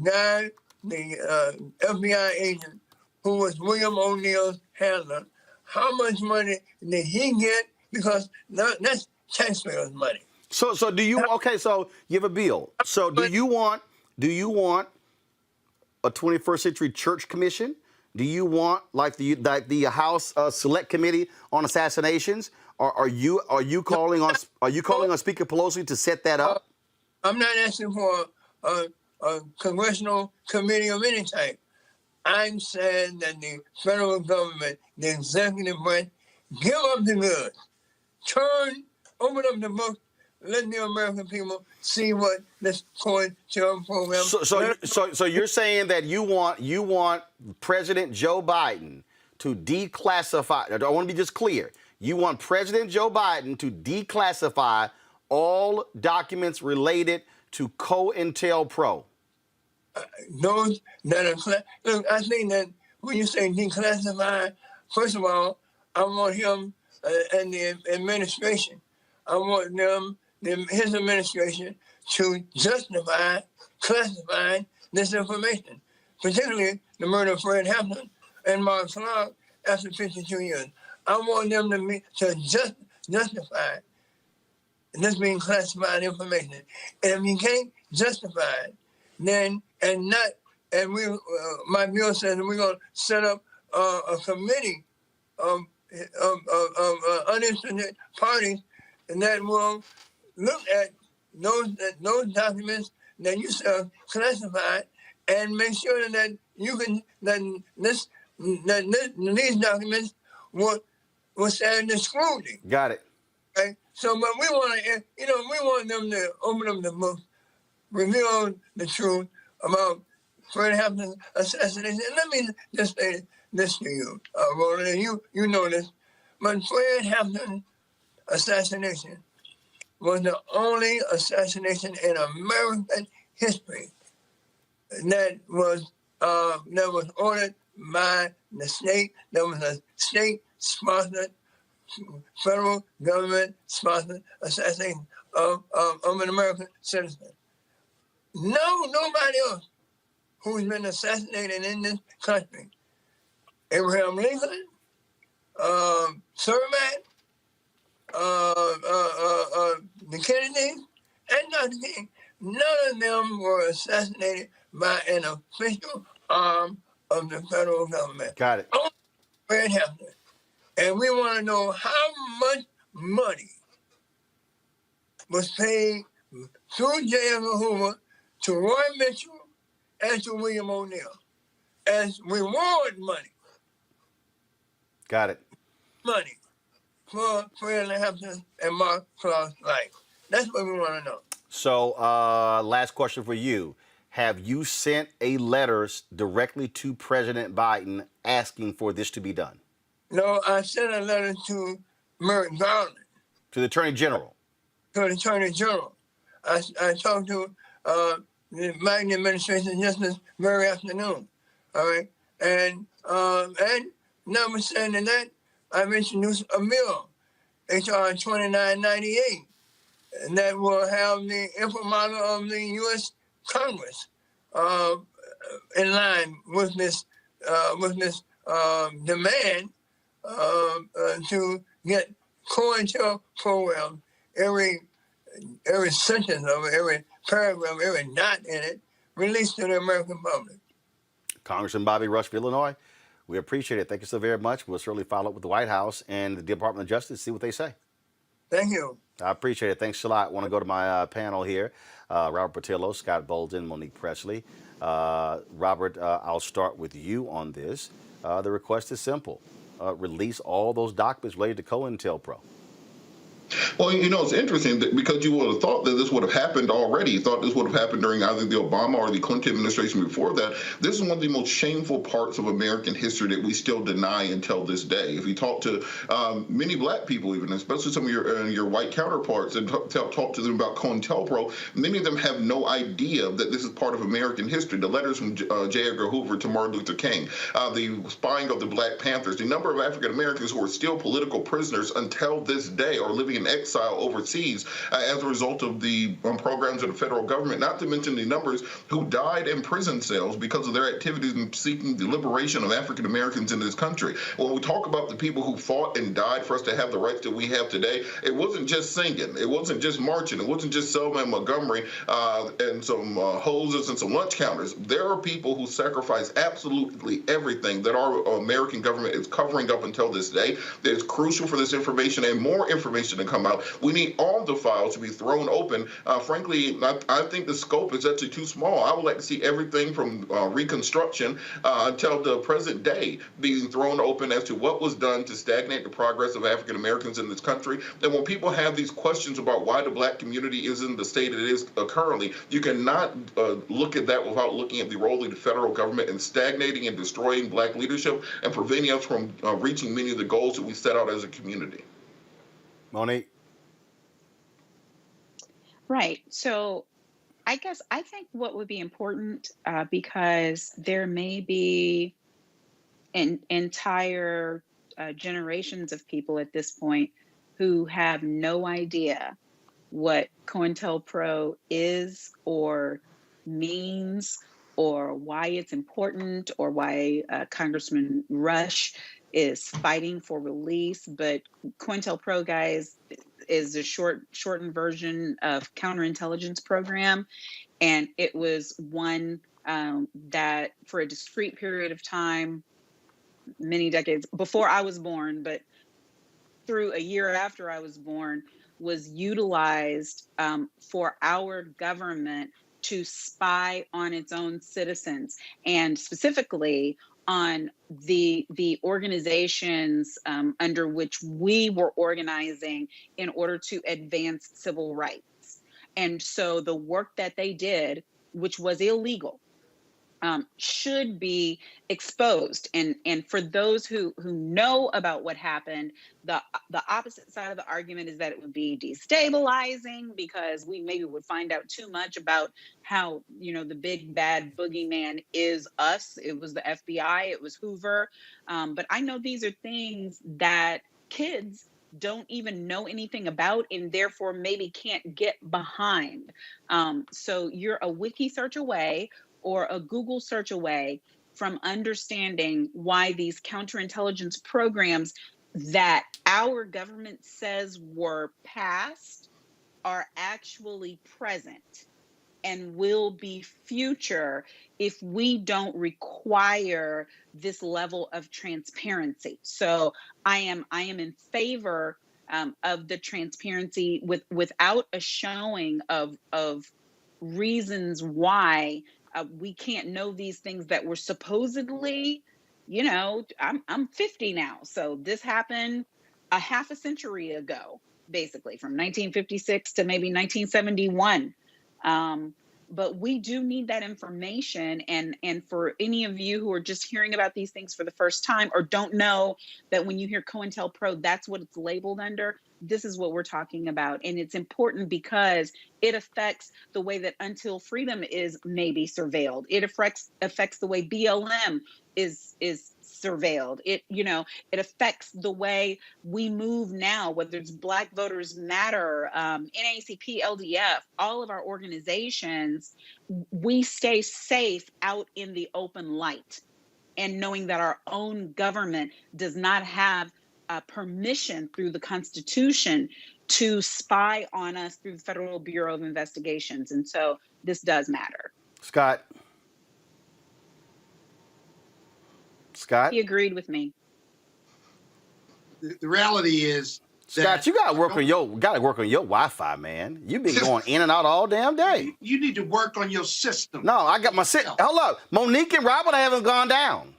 guy, the FBI agent, who was William O'Neill's handler, how much money did he get? Because that's taxpayers' money. So do you, okay, so you have a bill. So do you want a 21st century church commission? Do you want like the House Select Committee on Assassinations? Or are you calling on Speaker Pelosi to set that up? I'm not asking for a congressional committee of any type. I'm saying that the federal government, the executive branch, give up the goods. Open up the book, let the American people see what this COINTELPRO program. So you're saying that you want President Joe Biden to declassify. I want to be just clear. You want President Joe Biden to declassify all documents related to COINTELPRO. Those that are look, I think that when you say declassify, first of all, I want him and the administration. I want his administration to justify classifying this information, particularly the murder of Fred Hampton and Mark Clark after 52 years. I want them to justify this being classified information. And if you can't justify it, then my bill says we're going to set up a committee of uninterested parties, and that will look at those documents that you have classified and make sure that these documents will stand the scrutiny. Got it. Okay? So, but we want to, we want them to open up the book, reveal the truth about Fred Hampton's assassination. And let me just say this to you, Roland, and you know this, but Fred Hampton's assassination was the only assassination in American history that was ordered by the state. That was a state-sponsored, federal government-sponsored assassination of an American citizen. Nobody else who's been assassinated in this country, Abraham Lincoln, Surratt, the Kennedys, and Dr. King, none of them were assassinated by an official arm of the federal government. Got it. Only Fred Hampton. And we want to know how much money was paid through J. Edgar Hoover to Roy Mitchell and to William O'Neill as reward money. Got it. Money for Fred Hampton and Mark Clark's life. That's what we want to know. So, last question for you. Have you sent a letter directly to President Biden asking for this to be done? No, I sent a letter to Merrick Garland. To the Attorney General? To the Attorney General. I talked to the Biden administration just this very afternoon. All right? And notwithstanding that, I've introduced a bill, H.R. 2998, and that will have the imprimatur of the U.S. Congress in line with this demand to get COINTELPRO, every sentence of it, every paragraph, every dot in it, released to the American public. Congressman Bobby Rush of Illinois, we appreciate it. Thank you so very much. We'll certainly follow up with the White House and the Department of Justice, see what they say. Thank you. I appreciate it. Thanks a lot. I want to go to my panel here. Robert Patillo, Scott Bolden, Monique Presley. Robert, I'll start with you on this. The request is simple. Release all those documents related to COINTELPRO. Well, it's interesting because you would have thought that this would have happened already. You thought this would have happened during either the Obama or the Clinton administration before that. This is one of the most shameful parts of American history that we still deny until this day. If you talk to many black people, even, especially some of your white counterparts, and talk to them about COINTELPRO, many of them have no idea that this is part of American history. The letters from J. Edgar Hoover to Martin Luther King, the spying of the Black Panthers, the number of African Americans who are still political prisoners until this day or living in exile overseas as a result of the programs of the federal government, not to mention the numbers who died in prison cells because of their activities in seeking the liberation of African Americans in this country. When we talk about the people who fought and died for us to have the rights that we have today, it wasn't just singing, it wasn't just marching, it wasn't just Selma and Montgomery and some hoses and some lunch counters. There are people who sacrifice absolutely everything that our American government is covering up until this day. It's crucial for this information and more information to come out. We need all the files to be thrown open. Frankly, I think the scope is actually too small. I would like to see everything from Reconstruction until the present day being thrown open as to what was done to stagnate the progress of African Americans in this country. And when people have these questions about why the black community is in the state it is currently, you cannot look at that without looking at the role of the federal government in stagnating and destroying black leadership and preventing us from reaching many of the goals that we set out as a community. Monique? Right. So I think what would be important, because there may be entire generations of people at this point who have no idea what COINTELPRO is or means or why it's important or why Congressman Rush is fighting for release. But COINTELPRO, guys, is a shortened version of counterintelligence program, and it was one that for a discrete period of time, many decades before I was born, but through a year after I was born, was utilized for our government to spy on its own citizens, and specifically on the organizations under which we were organizing in order to advance civil rights. And so the work that they did, which was illegal, should be exposed. And for those who know about what happened, the opposite side of the argument is that it would be destabilizing because we maybe would find out too much about how, the big bad boogeyman is us. It was the FBI, it was Hoover. But I know these are things that kids don't even know anything about and therefore maybe can't get behind. So you're a wiki search away or a Google search away from understanding why these counterintelligence programs that our government says were past are actually present and will be future if we don't require this level of transparency. So I am in favor of the transparency without a showing of reasons why we can't know these things that were supposedly, I'm 50 now. So this happened a half a century ago, basically from 1956 to maybe 1971. But we do need that information. And for any of you who are just hearing about these things for the first time or don't know that when you hear COINTELPRO, that's what it's labeled under. This is what we're talking about. And it's important because it affects the way that Until Freedom is maybe surveilled. It affects the way BLM is surveilled. It affects the way we move now, whether it's Black Voters Matter, NAACP, LDF, all of our organizations, we stay safe out in the open light and knowing that our own government does not have permission through the Constitution to spy on us through the Federal Bureau of Investigations. And so this does matter. Scott? He agreed with me. The reality is, Scott, you gotta work on your Wi-Fi, man. You've been going in and out all damn day. You need to work on your system. No, I got my system. Hold up, Monique and Robert haven't gone down.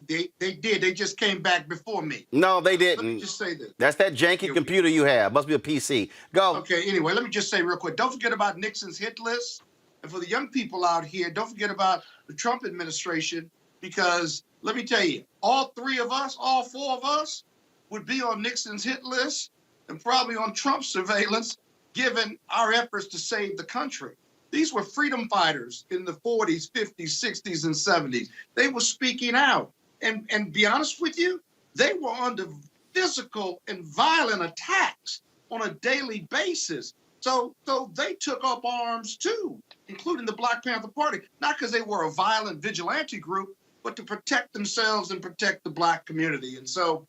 They did. They just came back before me. No, they didn't. Let me just say this. That's that janky computer you have. Must be a PC. Go. Okay, anyway, let me just say real quick. Don't forget about Nixon's hit list. And for the young people out here, don't forget about the Trump administration, because let me tell you, all four of us would be on Nixon's hit list and probably on Trump's surveillance, given our efforts to save the country. These were freedom fighters in the 40s, 50s, 60s, and 70s. They were speaking out. And be honest with you, they were under physical and violent attacks on a daily basis. So they took up arms too, including the Black Panther Party, not because they were a violent vigilante group, but to protect themselves and protect the Black community. And so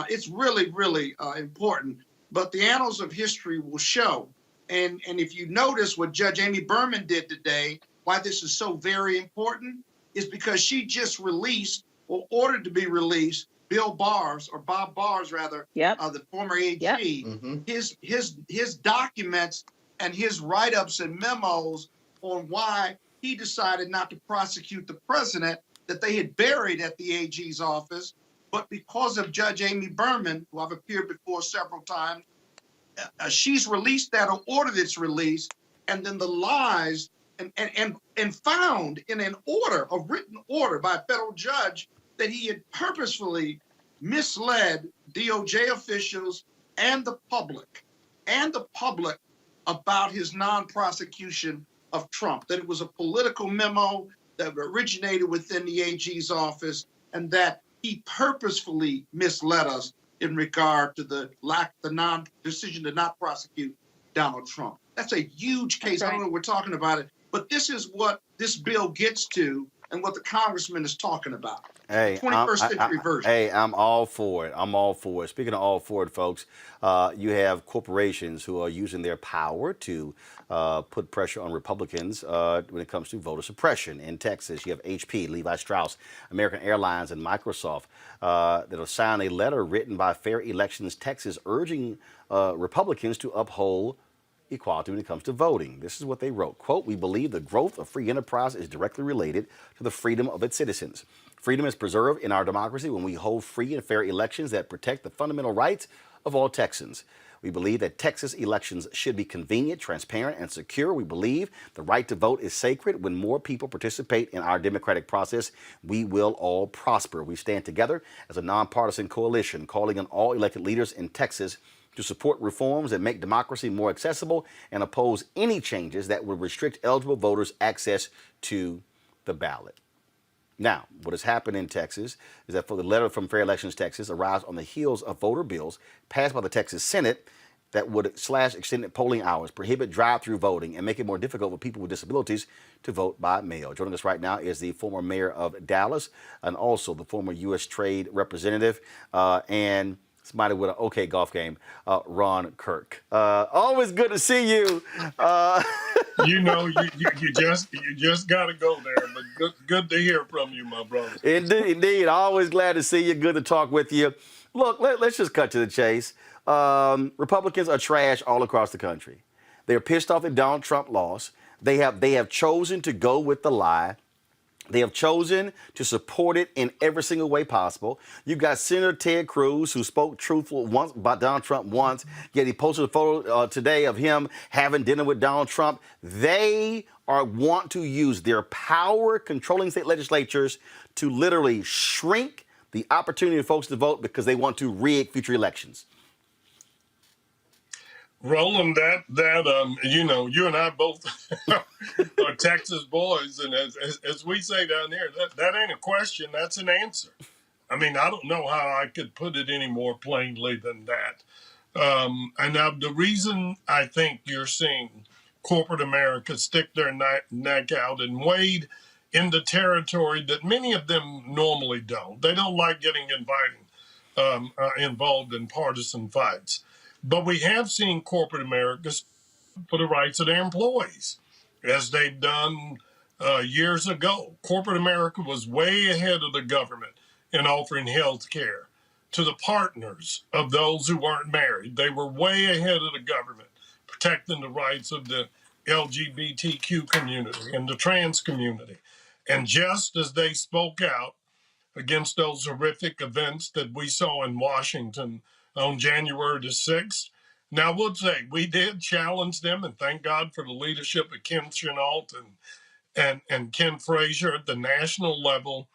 it's really, really important. But the annals of history will show. And if you notice what Judge Amy Berman did today, why this is so very important, is because she just released or ordered to be released Bob Barrs, rather, the former AG, his documents and his write-ups and memos on why he decided not to prosecute the president that they had buried at the AG's office. But because of Judge Amy Berman, who I've appeared before several times, she's released that or ordered its release, and then the lies and found in an order, a written order by a federal judge, that he had purposefully misled DOJ officials and the public about his non-prosecution of Trump, that it was a political memo that originated within the AG's office, and that he purposefully misled us in regard to the decision to not prosecute Donald Trump. That's a huge case. I don't know if we're talking about it, but this is what this bill gets to and what the congressman is talking about. Hey, 21st century version. hey, I'm all for it. I'm all for it. Speaking of all for it, folks, you have corporations who are using their power to put pressure on Republicans when it comes to voter suppression. In Texas, you have HP, Levi Strauss, American Airlines, and Microsoft that have signed a letter written by Fair Elections Texas urging Republicans to uphold equality when it comes to voting. This is what they wrote. Quote, "We believe the growth of free enterprise is directly related to the freedom of its citizens. Freedom is preserved in our democracy when we hold free and fair elections that protect the fundamental rights of all Texans. We believe that Texas elections should be convenient, transparent, and secure. We believe the right to vote is sacred. When more people participate in our democratic process, we will all prosper. We stand together as a nonpartisan coalition, calling on all elected leaders in Texas to support reforms that make democracy more accessible and oppose any changes that would restrict eligible voters' access to the ballot." Now, what has happened in Texas is that for the letter from Fair Elections Texas arrives on the heels of voter bills passed by the Texas Senate that would slash extended polling hours, prohibit drive-through voting, and make it more difficult for people with disabilities to vote by mail. Joining us right now is the former mayor of Dallas and also the former U.S. Trade Representative and somebody with an okay golf game, Ron Kirk. Always good to see you. You know, you just got to go there, but good to hear from you, my brother. Indeed. Always glad to see you. Good to talk with you. Look, let's just cut to the chase. Republicans are trash all across the country. They're pissed off that Donald Trump lost. They have chosen to go with the lie. They have chosen to support it in every single way possible. You've got Senator Ted Cruz, who spoke truthful once about Donald Trump once, yet he posted a photo today of him having dinner with Donald Trump. They want to use their power controlling state legislatures to literally shrink the opportunity for folks to vote because they want to rig future elections. Roland, you know, you and I both are Texas boys, and as we say down here, that ain't a question, that's an answer. I mean, I don't know how I could put it any more plainly than that. And now the reason I think you're seeing corporate America stick their neck out and wade in the territory that many of them normally don't. They don't like getting involved in partisan fights. But we have seen corporate America for the rights of their employees, as they've done years ago. Corporate America was way ahead of the government in offering health care to the partners of those who weren't married. They were way ahead of the government, protecting the rights of the LGBTQ community and the trans community. And just as they spoke out against those horrific events that we saw in Washington on January the 6th. Now, I would say we did challenge them, and thank God for the leadership of Ken Chenault and Ken Frazier at the national level,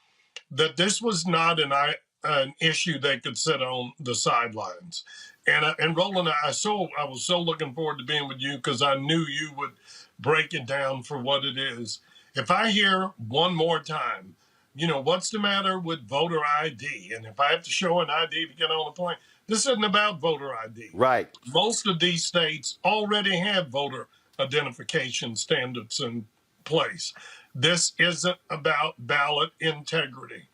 that this was not an issue they could sit on the sidelines. And Roland, I was so looking forward to being with you because I knew you would break it down for what it is. If I hear one more time, you know, what's the matter with voter ID? And if I have to show an ID to get on the plane, this isn't about voter ID. Right. Most of these states already have voter identification standards in place. This isn't about ballot integrity.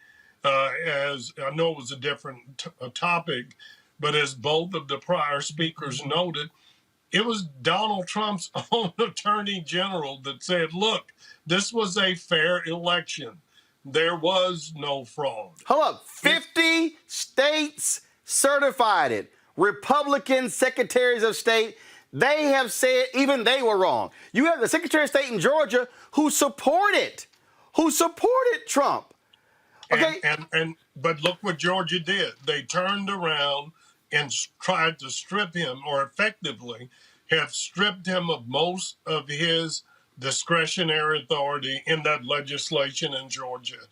As I know it was a different topic, but as both of the prior speakers noted, it was Donald Trump's own attorney general that said, look, this was a fair election. There was no fraud. Hold up. 50 states certified it. Republican secretaries of state, they have said even they were wrong. You have the Secretary of State in Georgia who supported Trump. Okay. But look what Georgia did. They turned around and tried to strip him, or effectively have stripped him of most of his discretionary authority in that legislation in Georgia.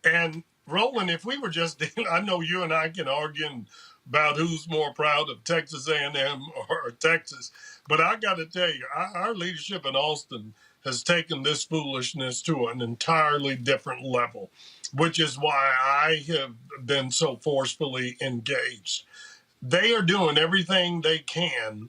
And Roland, if we were just dealing, I know you and I can argue about who's more proud of Texas A&M or Texas, but I got to tell you, our leadership in Austin has taken this foolishness to an entirely different level, which is why I have been so forcefully engaged. They are doing everything they can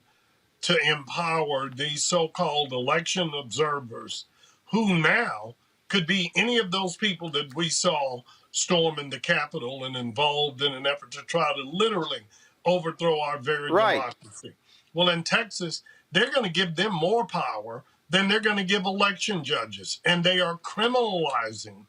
to empower these so-called election observers who now could be any of those people that we saw storming the Capitol and involved in an effort to try to literally overthrow our very Right. democracy. Well, in Texas, they're going to give them more power than they're going to give election judges. And they are criminalizing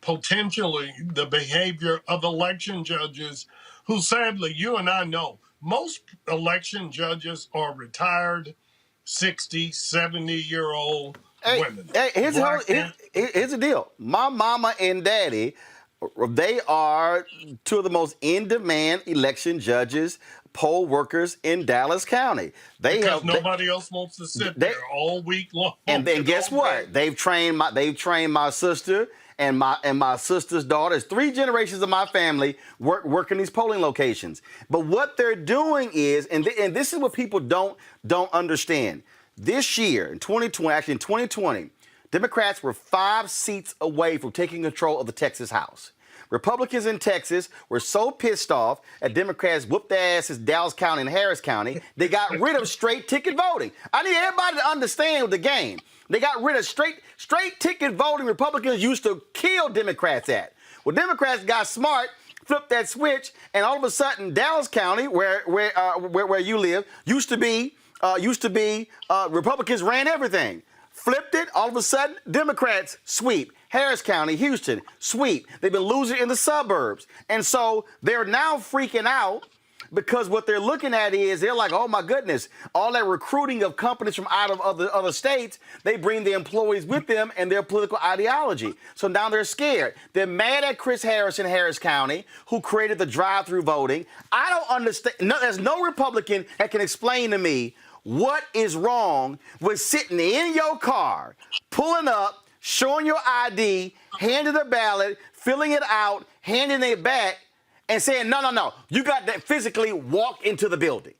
potentially the behavior of election judges who, sadly, you and I know, most election judges are retired 60, 70-year-old women. Here's the deal. My mama and daddy, they are two of the most in-demand election judges, poll workers in Dallas County. Because nobody else wants to sit there all week long. And then guess what? They've trained my sister and my sister's daughters. 3 generations of my family work in these polling locations. But what they're doing is, and this is what people don't understand. This year, in 2020, Democrats were 5 seats away from taking control of the Texas House. Republicans in Texas were so pissed off at Democrats whooped their asses in Dallas County and Harris County, they got rid of straight ticket voting. I need everybody to understand the game. They got rid of straight ticket voting. Republicans used to kill Democrats at. Well, Democrats got smart, flipped that switch, and all of a sudden, Dallas County, where you live, used to be Republicans ran everything. Flipped it, all of a sudden, Democrats sweep. Harris County, Houston, sweep. They've been losing in the suburbs. And so they're now freaking out because what they're looking at is they're like, oh my goodness, all that recruiting of companies from out of other states, they bring the employees with them and their political ideology. So now they're scared. They're mad at Chris Harris in Harris County, who created the drive-through voting. I don't understand. There's no Republican that can explain to me what is wrong with sitting in your car, pulling up, showing your ID, handing the ballot, filling it out, handing it back, and saying, no, you got to physically walk into the building.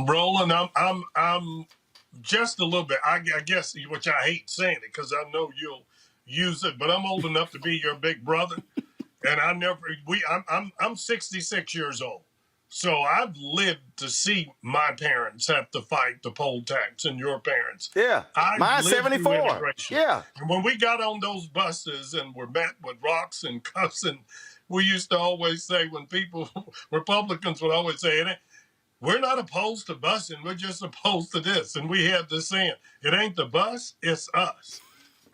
Roland, I'm just a little bit, I guess, which I hate saying it because I know you'll use it, but I'm old enough to be your big brother, and I'm 66 years old. So I've lived to see my parents have to fight the poll tax and your parents. Yeah, mine's 74. Yeah. And when we got on those buses and were met with rocks and cuffs, and we used to always say, when people, Republicans would always say, we're not opposed to busing, we're just opposed to this. And we had this saying, it ain't the bus, it's us.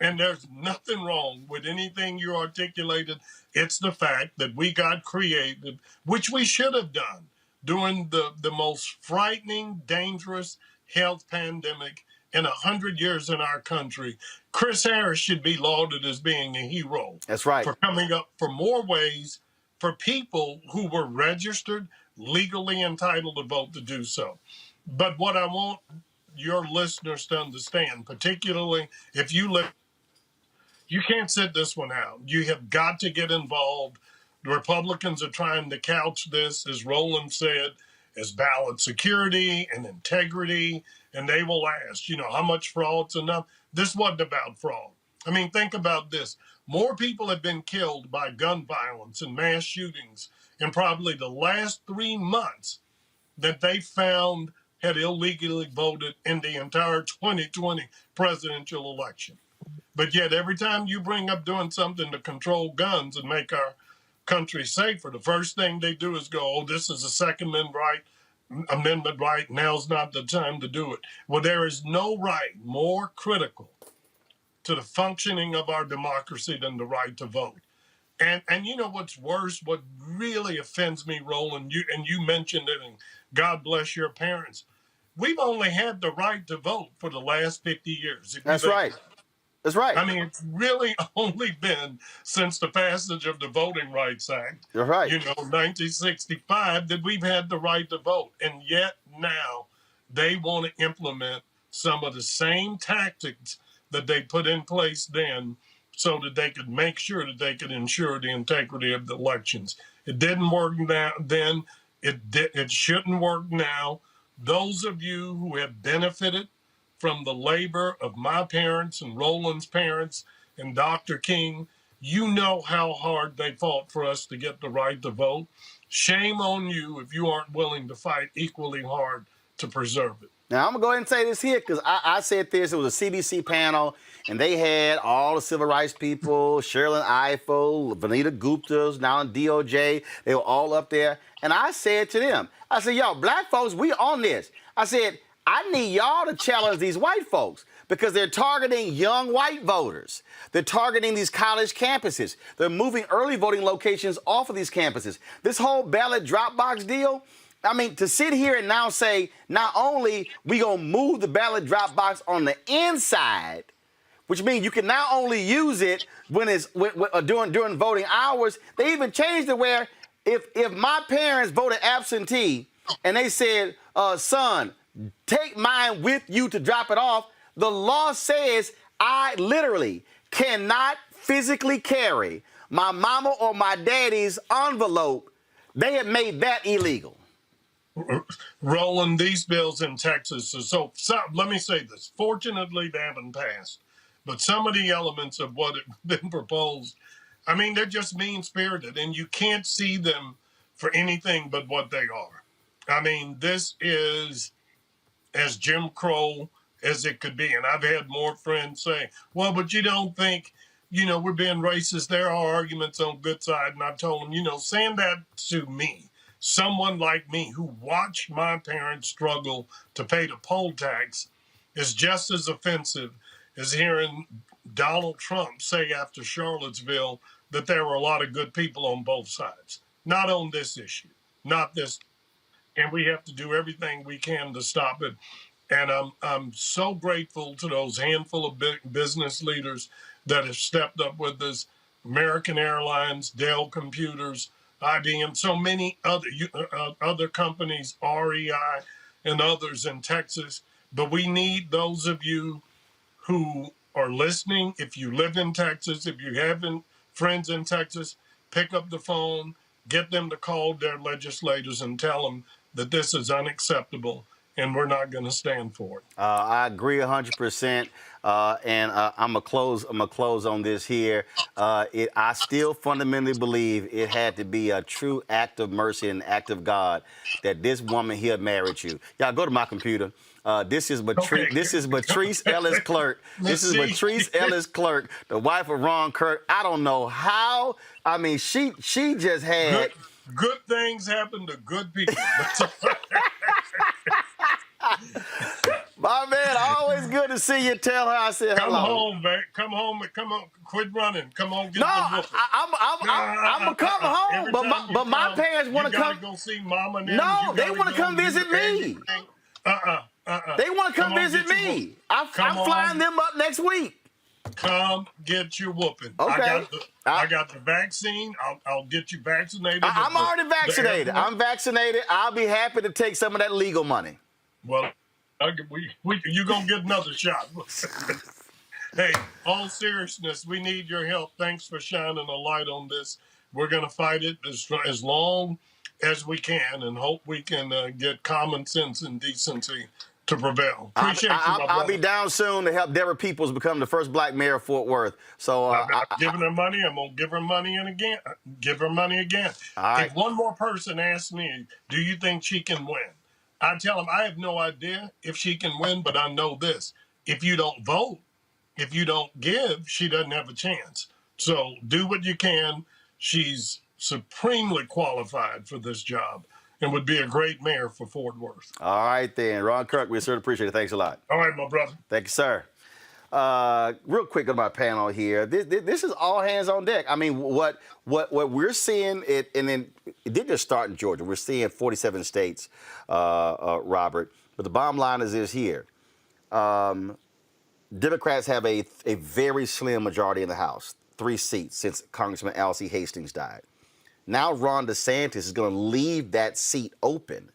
And there's nothing wrong with anything you articulated. It's the fact that we got creative, which we should have done during the most frightening, dangerous health pandemic in 100 years in our country. Chris Harris should be lauded as being a hero. That's right. For coming up for more ways for people who were registered, legally entitled to vote, to do so. But what I want your listeners to understand, particularly if you live, you can't sit this one out. You have got to get involved. The Republicans are trying to couch this, as Roland said, as ballot security and integrity. And they will ask, how much fraud's enough? This wasn't about fraud. I mean, think about this. More people have been killed by gun violence and mass shootings in probably the last 3 months that they found had illegally voted in the entire 2020 presidential election. But yet every time you bring up doing something to control guns and make our country safer, the first thing they do is go, oh, this is a Second Amendment right. Now's not the time to do it. Well, there is no right more critical to the functioning of our democracy than the right to vote. And you know what's worse, what really offends me, Roland, you mentioned it, and God bless your parents. We've only had the right to vote for the last 50 years. That's right. That's right. I mean, it's really only been since the passage of the Voting Rights Act, You're right. 1965, that we've had the right to vote. And yet now they want to implement some of the same tactics that they put in place then so that they could make sure that they could ensure the integrity of the elections. It didn't work then. It shouldn't work now. Those of you who have benefited from the labor of my parents and Roland's parents and Dr. King, you know how hard they fought for us to get the right to vote. Shame on you if you aren't willing to fight equally hard to preserve it. Now, I'm going to go ahead and say this here because I said this. It was a CBC panel, and they had all the civil rights people, Sherlyn Ifill, Vanita Gupta's, now in DOJ. They were all up there. And I said to them, I said, y'all, black folks, we on this. I said, I need y'all to challenge these white folks because they're targeting young white voters. They're targeting these college campuses. They're moving early voting locations off of these campuses. This whole ballot drop box deal, I mean, to sit here and now say, not only we gonna move the ballot drop box on the inside, which means you can not only use it when it's during voting hours. They even changed it where if my parents voted absentee and they said, son, take mine with you to drop it off, the law says I literally cannot physically carry my mama or my daddy's envelope. They have made that illegal. Roland, these bills in Texas are so let me say this. Fortunately, they haven't passed. But some of the elements of what has been proposed, I mean, they're just mean-spirited, and you can't see them for anything but what they are. I mean, this is as Jim Crow as it could be. And I've had more friends say, well, but you don't think, we're being racist. There are arguments on good side. And I've told them, saying that to me, someone like me who watched my parents struggle to pay the poll tax is just as offensive as hearing Donald Trump say after Charlottesville that there were a lot of good people on both sides. Not on this issue, not this. And we have to do everything we can to stop it. And I'm so grateful to those handful of business leaders that have stepped up with us. American Airlines, Dell Computers, IBM, so many other companies, REI, and others in Texas. But we need those of you who are listening. If you live in Texas, if you have friends in Texas, pick up the phone, get them to call their legislators and tell them that this is unacceptable and we're not going to stand for it. I agree 100%, and I'm gonna close on this here. I still fundamentally believe it had to be a true act of mercy and act of God that this woman here married you. Y'all go to my computer. This is Matrice Ellis Clerk. This is Matrice Ellis Clerk, the wife of Ron Kirk. I don't know how. I mean, she just had good things happen to good people. My man, always good to see you. Tell her I said hello. Come home, man. Come home. Come on. Quit running. Come on. Get no, the whooping. I'm gonna come home, but my parents want to come. Go see mama. No, they want to come visit me. They want to come visit me. I'm flying them up next week. Come get your whooping. Okay. I got the vaccine. I'll get you vaccinated. I'm already vaccinated. I'm vaccinated. I'll be happy to take some of that legal money. Well, you're going to get another shot. Hey, all seriousness, we need your help. Thanks for shining a light on this. We're going to fight it as long as we can and hope we can get common sense and decency to prevail. Appreciate you, my brother. I'll be down soon to help Deborah Peoples become the first black mayor of Fort Worth. So I'm giving her money. I'm gonna give her money again. Give her money again. Right. If one more person asks me, "Do you think she can win?" I tell them I have no idea if she can win, but I know this: if you don't vote, if you don't give, she doesn't have a chance. So do what you can. She's supremely qualified for this job and would be a great mayor for Fort Worth. All right, then. Ron Kirk, we certainly appreciate it. Thanks a lot. All right, my brother. Thank you, sir. Real quick on my panel here. This is all hands on deck. I mean, what we're seeing, and then it did just start in Georgia. We're seeing 47 states, Robert. But the bottom line is this here. Democrats have a very slim majority in the House, 3 seats since Congressman Alcee Hastings died. Now Ron DeSantis is going to leave that seat open.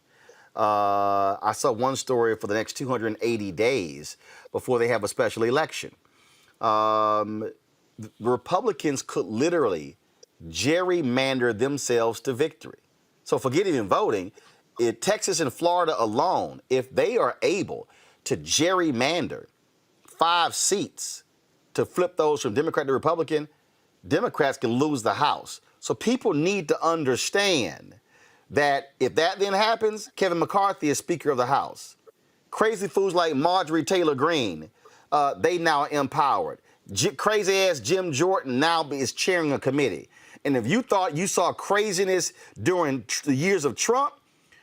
I saw one story for the next 280 days before they have a special election. The Republicans could literally gerrymander themselves to victory. So forget even voting. In Texas and Florida alone, if they are able to gerrymander 5 seats to flip those from Democrat to Republican, Democrats can lose the House. So people need to understand that if that then happens, Kevin McCarthy is Speaker of the House. Crazy fools like Marjorie Taylor Greene, they now are empowered. Crazy-ass Jim Jordan now is chairing a committee. And if you thought you saw craziness during the years of Trump,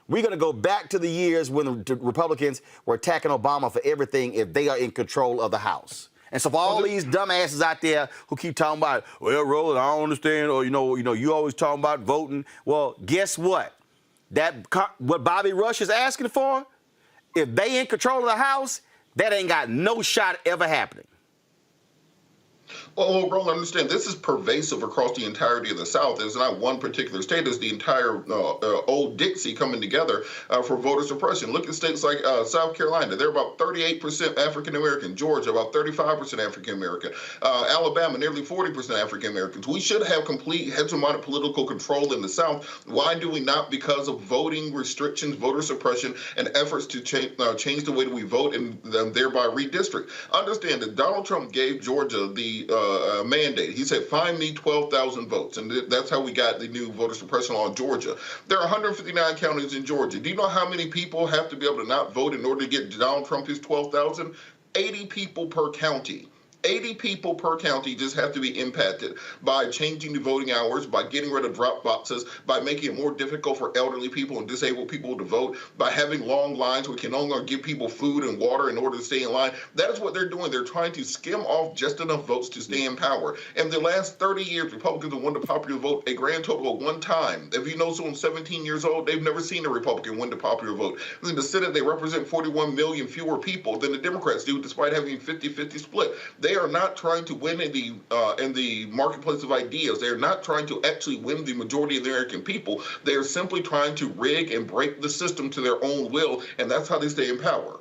we're going to go back to the years when the Republicans were attacking Obama for everything if they are in control of the House. And so for all these dumbasses out there who keep talking about, well, Roland, I don't understand, or, you always talking about voting. Well, guess what? What Bobby Rush is asking for, if they in control of the House, that ain't got no shot ever happening. Well, Roland, understand, this is pervasive across the entirety of the South. It's not one particular state. It's the entire old Dixie coming together for voter suppression. Look at states like South Carolina. They're about 38% African-American. Georgia, about 35% African-American. Alabama, nearly 40% African-Americans. We should have complete hegemonic political control in the South. Why do we not? Because of voting restrictions, voter suppression, and efforts to change the way that we vote and thereby redistrict. Understand that Donald Trump gave Georgia the mandate. He said, find me 12,000 votes. And that's how we got the new voter suppression law in Georgia. There are 159 counties in Georgia. Do you know how many people have to be able to not vote in order to get Donald Trump his 12,000? 80 people per county. 80 people per county just have to be impacted by changing the voting hours, by getting rid of drop boxes, by making it more difficult for elderly people and disabled people to vote, by having long lines where we can no longer give people food and water in order to stay in line. That is what they're doing. They're trying to skim off just enough votes to stay in power. In the last 30 years, Republicans have won the popular vote a grand total of one time. If you know someone 17 years old, they've never seen a Republican win the popular vote. In the Senate, they represent 41 million fewer people than the Democrats do, despite having a 50-50 split. They are not trying to win in the marketplace of ideas. They are not trying to actually win the majority of the American people. They are simply trying to rig and break the system to their own will, and that's how they stay in power.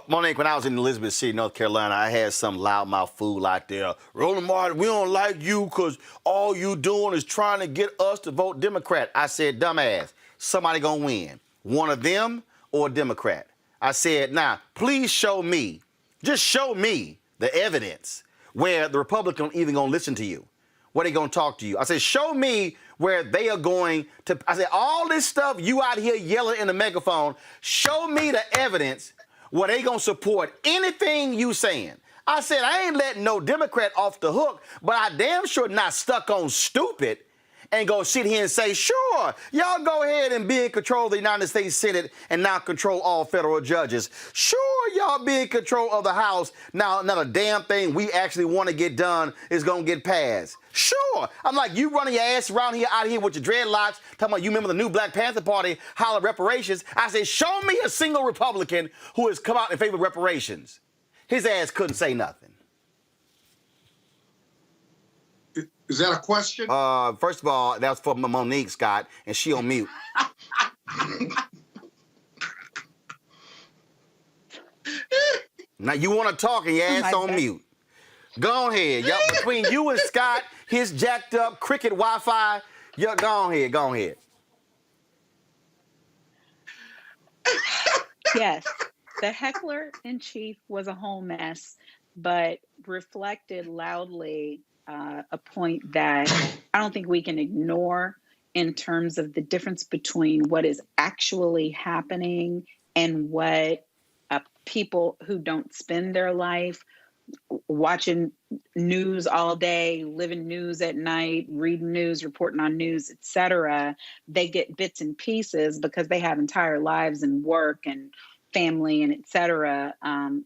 Monique, when I was in Elizabeth City, North Carolina, I had some loudmouth fool out there. Roland Martin, we don't like you because all you doing is trying to get us to vote Democrat. I said, dumbass, somebody gonna win. One of them or a Democrat. I said, now, please show me, just show me the evidence where the Republican even gonna listen to you, where they gonna talk to you. I said, show me where they are going to, I said, all this stuff you out here yelling in the megaphone, show me the evidence where they gonna support anything you saying. I said, I ain't letting no Democrat off the hook, but I damn sure not stuck on stupid and go sit here and say, sure, y'all go ahead and be in control of the United States Senate and now control all federal judges. Sure, y'all be in control of the House. Now, not a damn thing we actually want to get done is going to get passed. Sure. I'm like, you running your ass around here, out here with your dreadlocks, talking about you remember the new Black Panther Party, holler reparations. I said, show me a single Republican who has come out in favor of reparations. His ass couldn't say nothing. Is that a question? First of all, that's for Monique, Scott, and she on mute. Now you want to talk and your ass on mute. Go ahead. Y'all, between you and Scott, his jacked up cricket Wi-Fi, y'all go ahead. Yes, the heckler in chief was a whole mess, but reflected loudly a point that I don't think we can ignore in terms of the difference between what is actually happening and what people who don't spend their life watching news all day, living news at night, reading news, reporting on news, etc., they get bits and pieces because they have entire lives and work and family and etc.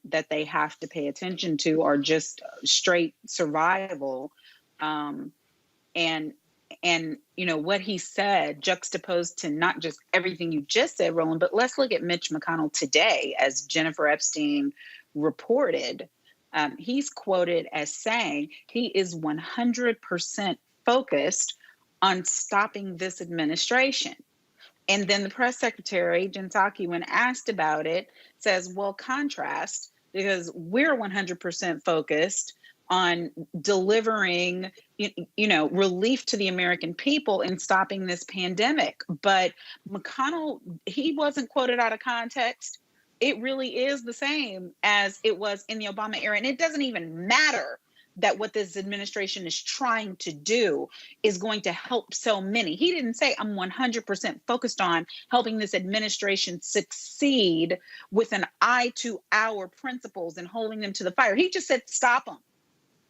That they have to pay attention to, or just straight survival. And you know what he said, juxtaposed to not just everything you just said, Roland, but let's look at Mitch McConnell today, as Jennifer Epstein reported. He's quoted as saying he is 100% focused on stopping this administration. And then the press secretary, Jen Psaki, when asked about it, says, well, contrast, because we're 100% focused on delivering, relief to the American people and stopping this pandemic. But McConnell, he wasn't quoted out of context. It really is the same as it was in the Obama era. And it doesn't even matter that what this administration is trying to do is going to help so many. He didn't say, I'm 100% focused on helping this administration succeed with an eye to our principles and holding them to the fire. He just said, stop them.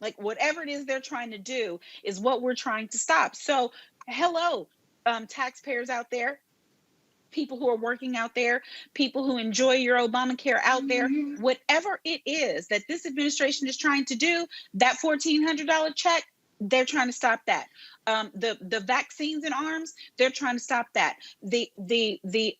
Like, whatever it is they're trying to do is what we're trying to stop. So, hello, taxpayers out there, people who are working out there, people who enjoy your Obamacare out there, whatever it is that this administration is trying to do, that $1,400 check, they're trying to stop that. The vaccines in arms, they're trying to stop that. The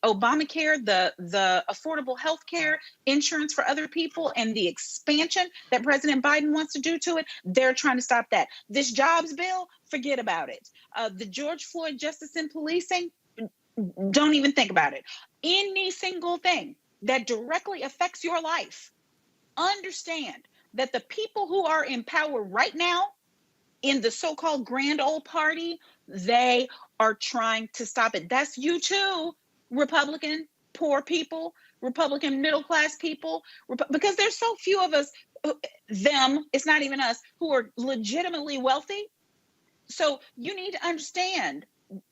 Obamacare, the affordable health care, insurance for other people, and the expansion that President Biden wants to do to it, they're trying to stop that. This jobs bill, forget about it. The George Floyd justice in policing, don't even think about it. Any single thing that directly affects your life, understand that the people who are in power right now in the so-called grand old party, they are trying to stop it. That's you too, Republican poor people, Republican middle-class people, because there's so few of us, it's not even us, who are legitimately wealthy. So you need to understand,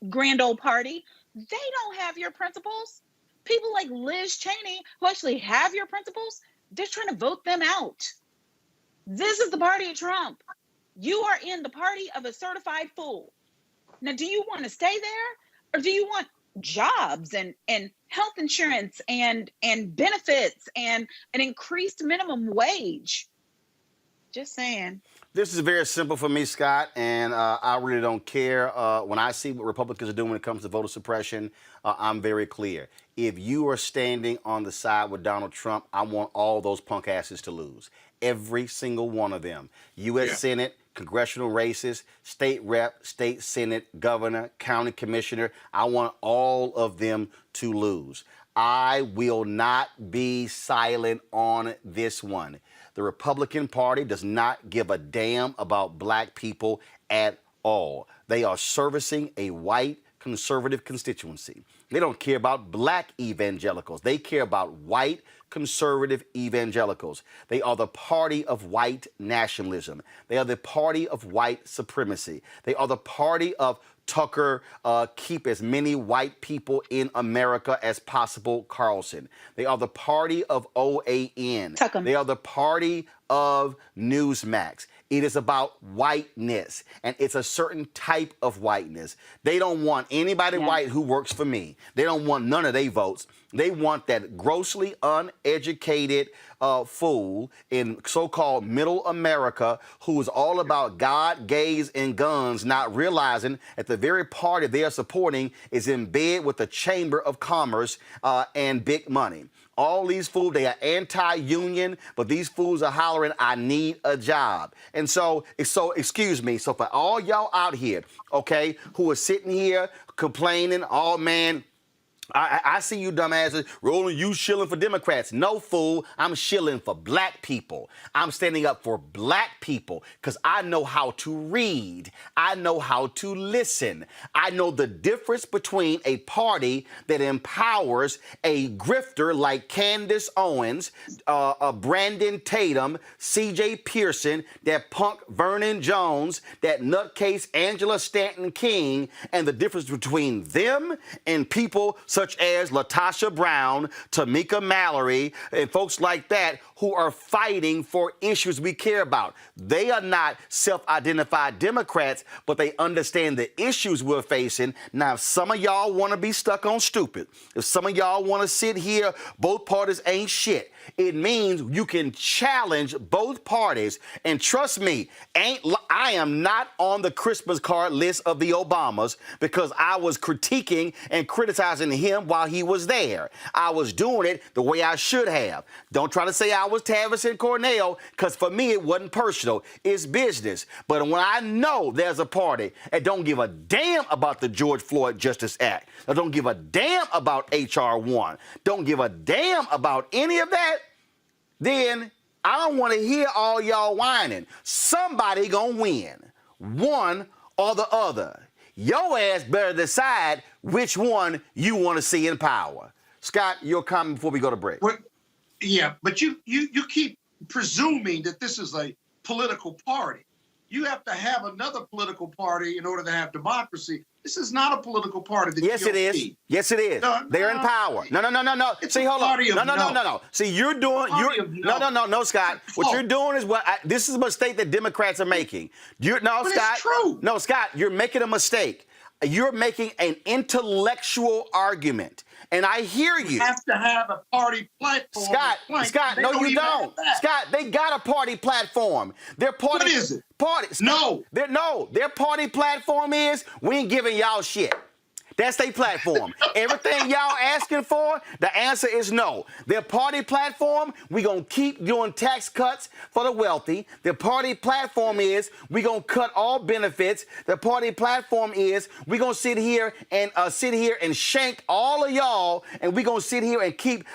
grand old party, they don't have your principles. People like Liz Cheney, who actually have your principles, they're trying to vote them out. This is the party of Trump. You are in the party of a certified fool. Now, do you want to stay there, or do you want jobs and health insurance and benefits and an increased minimum wage? Just saying. This is very simple for me, Scott, and I really don't care. When I see what Republicans are doing when it comes to voter suppression, I'm very clear. If you are standing on the side with Donald Trump, I want all those punk asses to lose. Every single one of them. U.S. Senate, congressional races, state rep, state senate, governor, county commissioner. I want all of them to lose. I will not be silent on this one. The Republican Party does not give a damn about black people at all. They are servicing a white conservative constituency. They don't care about black evangelicals. They care about white conservative evangelicals. They are the party of white nationalism. They are the party of white supremacy. They are the party of Tucker, keep as many white people in America as possible, Carlson. They are the party of OAN. Tuck 'em. They are the party of Newsmax. It is about whiteness, and it's a certain type of whiteness. They don't want anybody white who works for me. They don't want none of their votes. They want that grossly uneducated fool in so-called middle America who is all about God, gays, and guns, not realizing that the very party they are supporting is in bed with the Chamber of Commerce and big money. All these fools, they are anti-union, but these fools are hollering, I need a job. And so excuse me, so for all y'all out here, okay, who are sitting here complaining, oh man, I see you dumbasses, Roland, you shilling for Democrats. No, fool, I'm shilling for black people. I'm standing up for black people because I know how to read. I know how to listen. I know the difference between a party that empowers a grifter like Candace Owens, Brandon Tatum, C.J. Pearson, that punk Vernon Jones, that nutcase Angela Stanton King, and the difference between them and people such as Latasha Brown, Tamika Mallory, and folks like that who are fighting for issues we care about. They are not self-identified Democrats, but they understand the issues we're facing. Now, if some of y'all want to be stuck on stupid, if some of y'all want to sit here, both parties ain't shit, it means you can challenge both parties. And trust me, I am not on the Christmas card list of the Obamas because I was critiquing and criticizing him while he was there. I was doing it the way I should have. Don't try to say I was Tavis and Cornell, because for me it wasn't personal. It's business. But when I know there's a party that don't give a damn about the George Floyd Justice Act, that don't give a damn about H.R. 1, don't give a damn about any of that, then I don't want to hear all y'all whining. Somebody gonna win, one or the other. Your ass better decide which one you want to see in power. Scott, your comment before we go to break. But you keep presuming that this is a political party. You have to have another political party in order to have democracy. This is not a political party. The Yes, GOP. it is. Yes, it is. No, They're in no. power. No. It's See, a hold on. party of No. See, you're doing. Party of No, Scott. What you're doing is this is a mistake that Democrats are making. But Scott. it's true. No, Scott. You're making a mistake. You're making an intellectual argument. And I hear you. You have to have a party platform. Scott, no, you don't. Scott, they got a party platform. Their party. What is it? Party. Scott, their party platform is we ain't giving y'all shit. That's their platform. Everything y'all asking for, the answer is no. Their party platform, we going to keep doing tax cuts for the wealthy. Their party platform is we going to cut all benefits. Their party platform is we going to sit here and shank all of y'all, and we going to sit here and keeping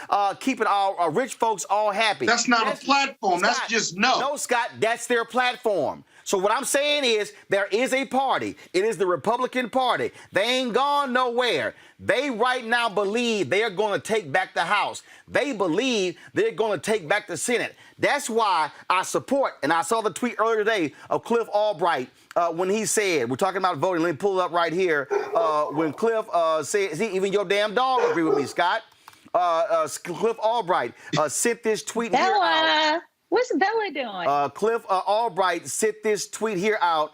our rich folks all happy. That's not a platform. Scott, that's just no. No, Scott, that's their platform. So what I'm saying is there is a party. It is the Republican Party. They ain't gone nowhere. They right now believe they are going to take back the House. They believe they're going to take back the Senate. That's why I support, and I saw the tweet earlier today of Cliff Albright when he said, we're talking about voting, let me pull it up right here, when Cliff said, see, even your damn dog agree with me, Scott. Cliff Albright sent this tweet here out. What's Bella doing? Cliff Albright sent this tweet here out.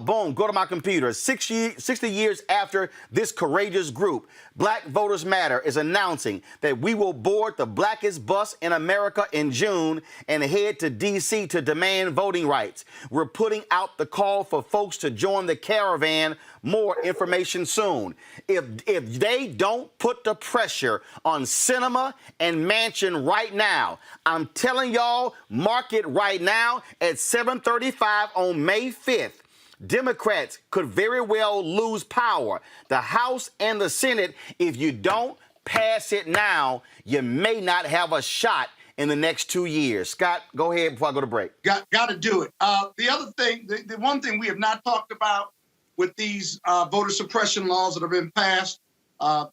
Boom, go to my computer. 60 years after this courageous group, Black Voters Matter is announcing that we will board the blackest bus in America in June and head to D.C. to demand voting rights. We're putting out the call for folks to join the caravan. More information soon. If they don't put the pressure on Sinema and Manchin right now, I'm telling y'all, mark it right now at 7:35 on May 5th. Democrats could very well lose power, the House and the Senate. If you don't pass it now, you may not have a shot in the next 2 years. Scott, go ahead before I go to break. Got to do it. The other thing, the one thing we have not talked about with these voter suppression laws that have been passed,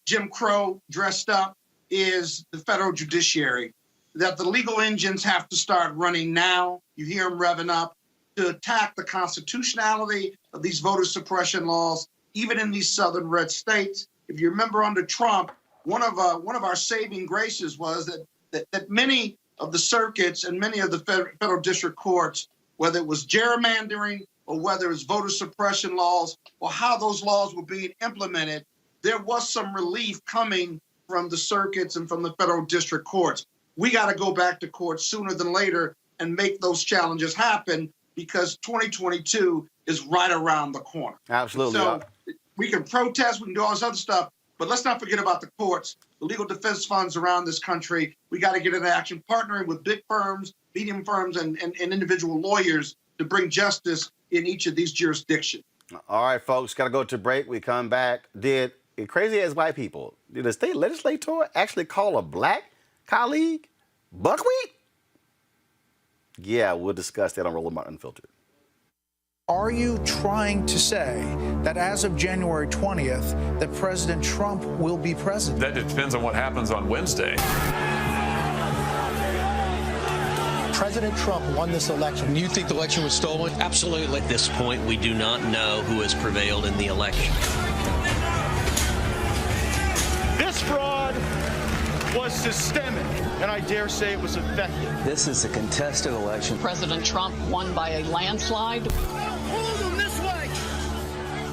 Jim Crow dressed up, is the federal judiciary. That the legal engines have to start running now. You hear them revving up to attack the constitutionality of these voter suppression laws, even in these southern red states. If you remember under Trump, one of our saving graces was that many of the circuits and many of the federal district courts, whether it was gerrymandering or whether it was voter suppression laws or how those laws were being implemented, there was some relief coming from the circuits and from the federal district courts. We got to go back to court sooner than later and make those challenges happen because 2022 is right around the corner. Absolutely. So we can protest, we can do all this other stuff, but let's not forget about the courts, the legal defense funds around this country. We got to get into action, partnering with big firms, medium firms, and individual lawyers to bring justice in each of these jurisdictions. All right, folks, got to go to break. We come back. Did crazy as white people, did a state legislator actually call a black colleague buckwheat? Yeah, we'll discuss that on Roland Unfiltered. Are you trying to say that as of January 20th, that President Trump will be president? That depends on what happens on Wednesday. President Trump won this election. You think the election was stolen? Absolutely. At this point, we do not know who has prevailed in the election. This fraud was systemic, and I dare say it was effective. This is a contested election. President Trump won by a landslide. Hold them this way!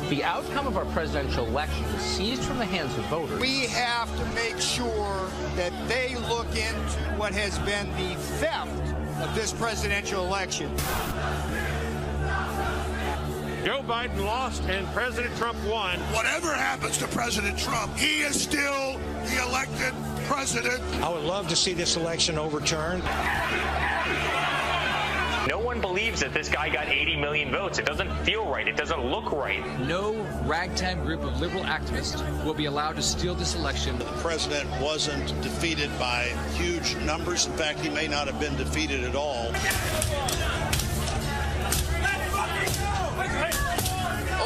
The outcome of our presidential election was seized from the hands of voters. We have to make sure that they look into what has been the theft of this presidential election. Joe Biden lost and President Trump won. Whatever happens to President Trump, he is still the elected president. I would love to see this election overturned. No one believes that this guy got 80 million votes. It doesn't feel right. It doesn't look right. No ragtag group of liberal activists will be allowed to steal this election. The president wasn't defeated by huge numbers. In fact, he may not have been defeated at all.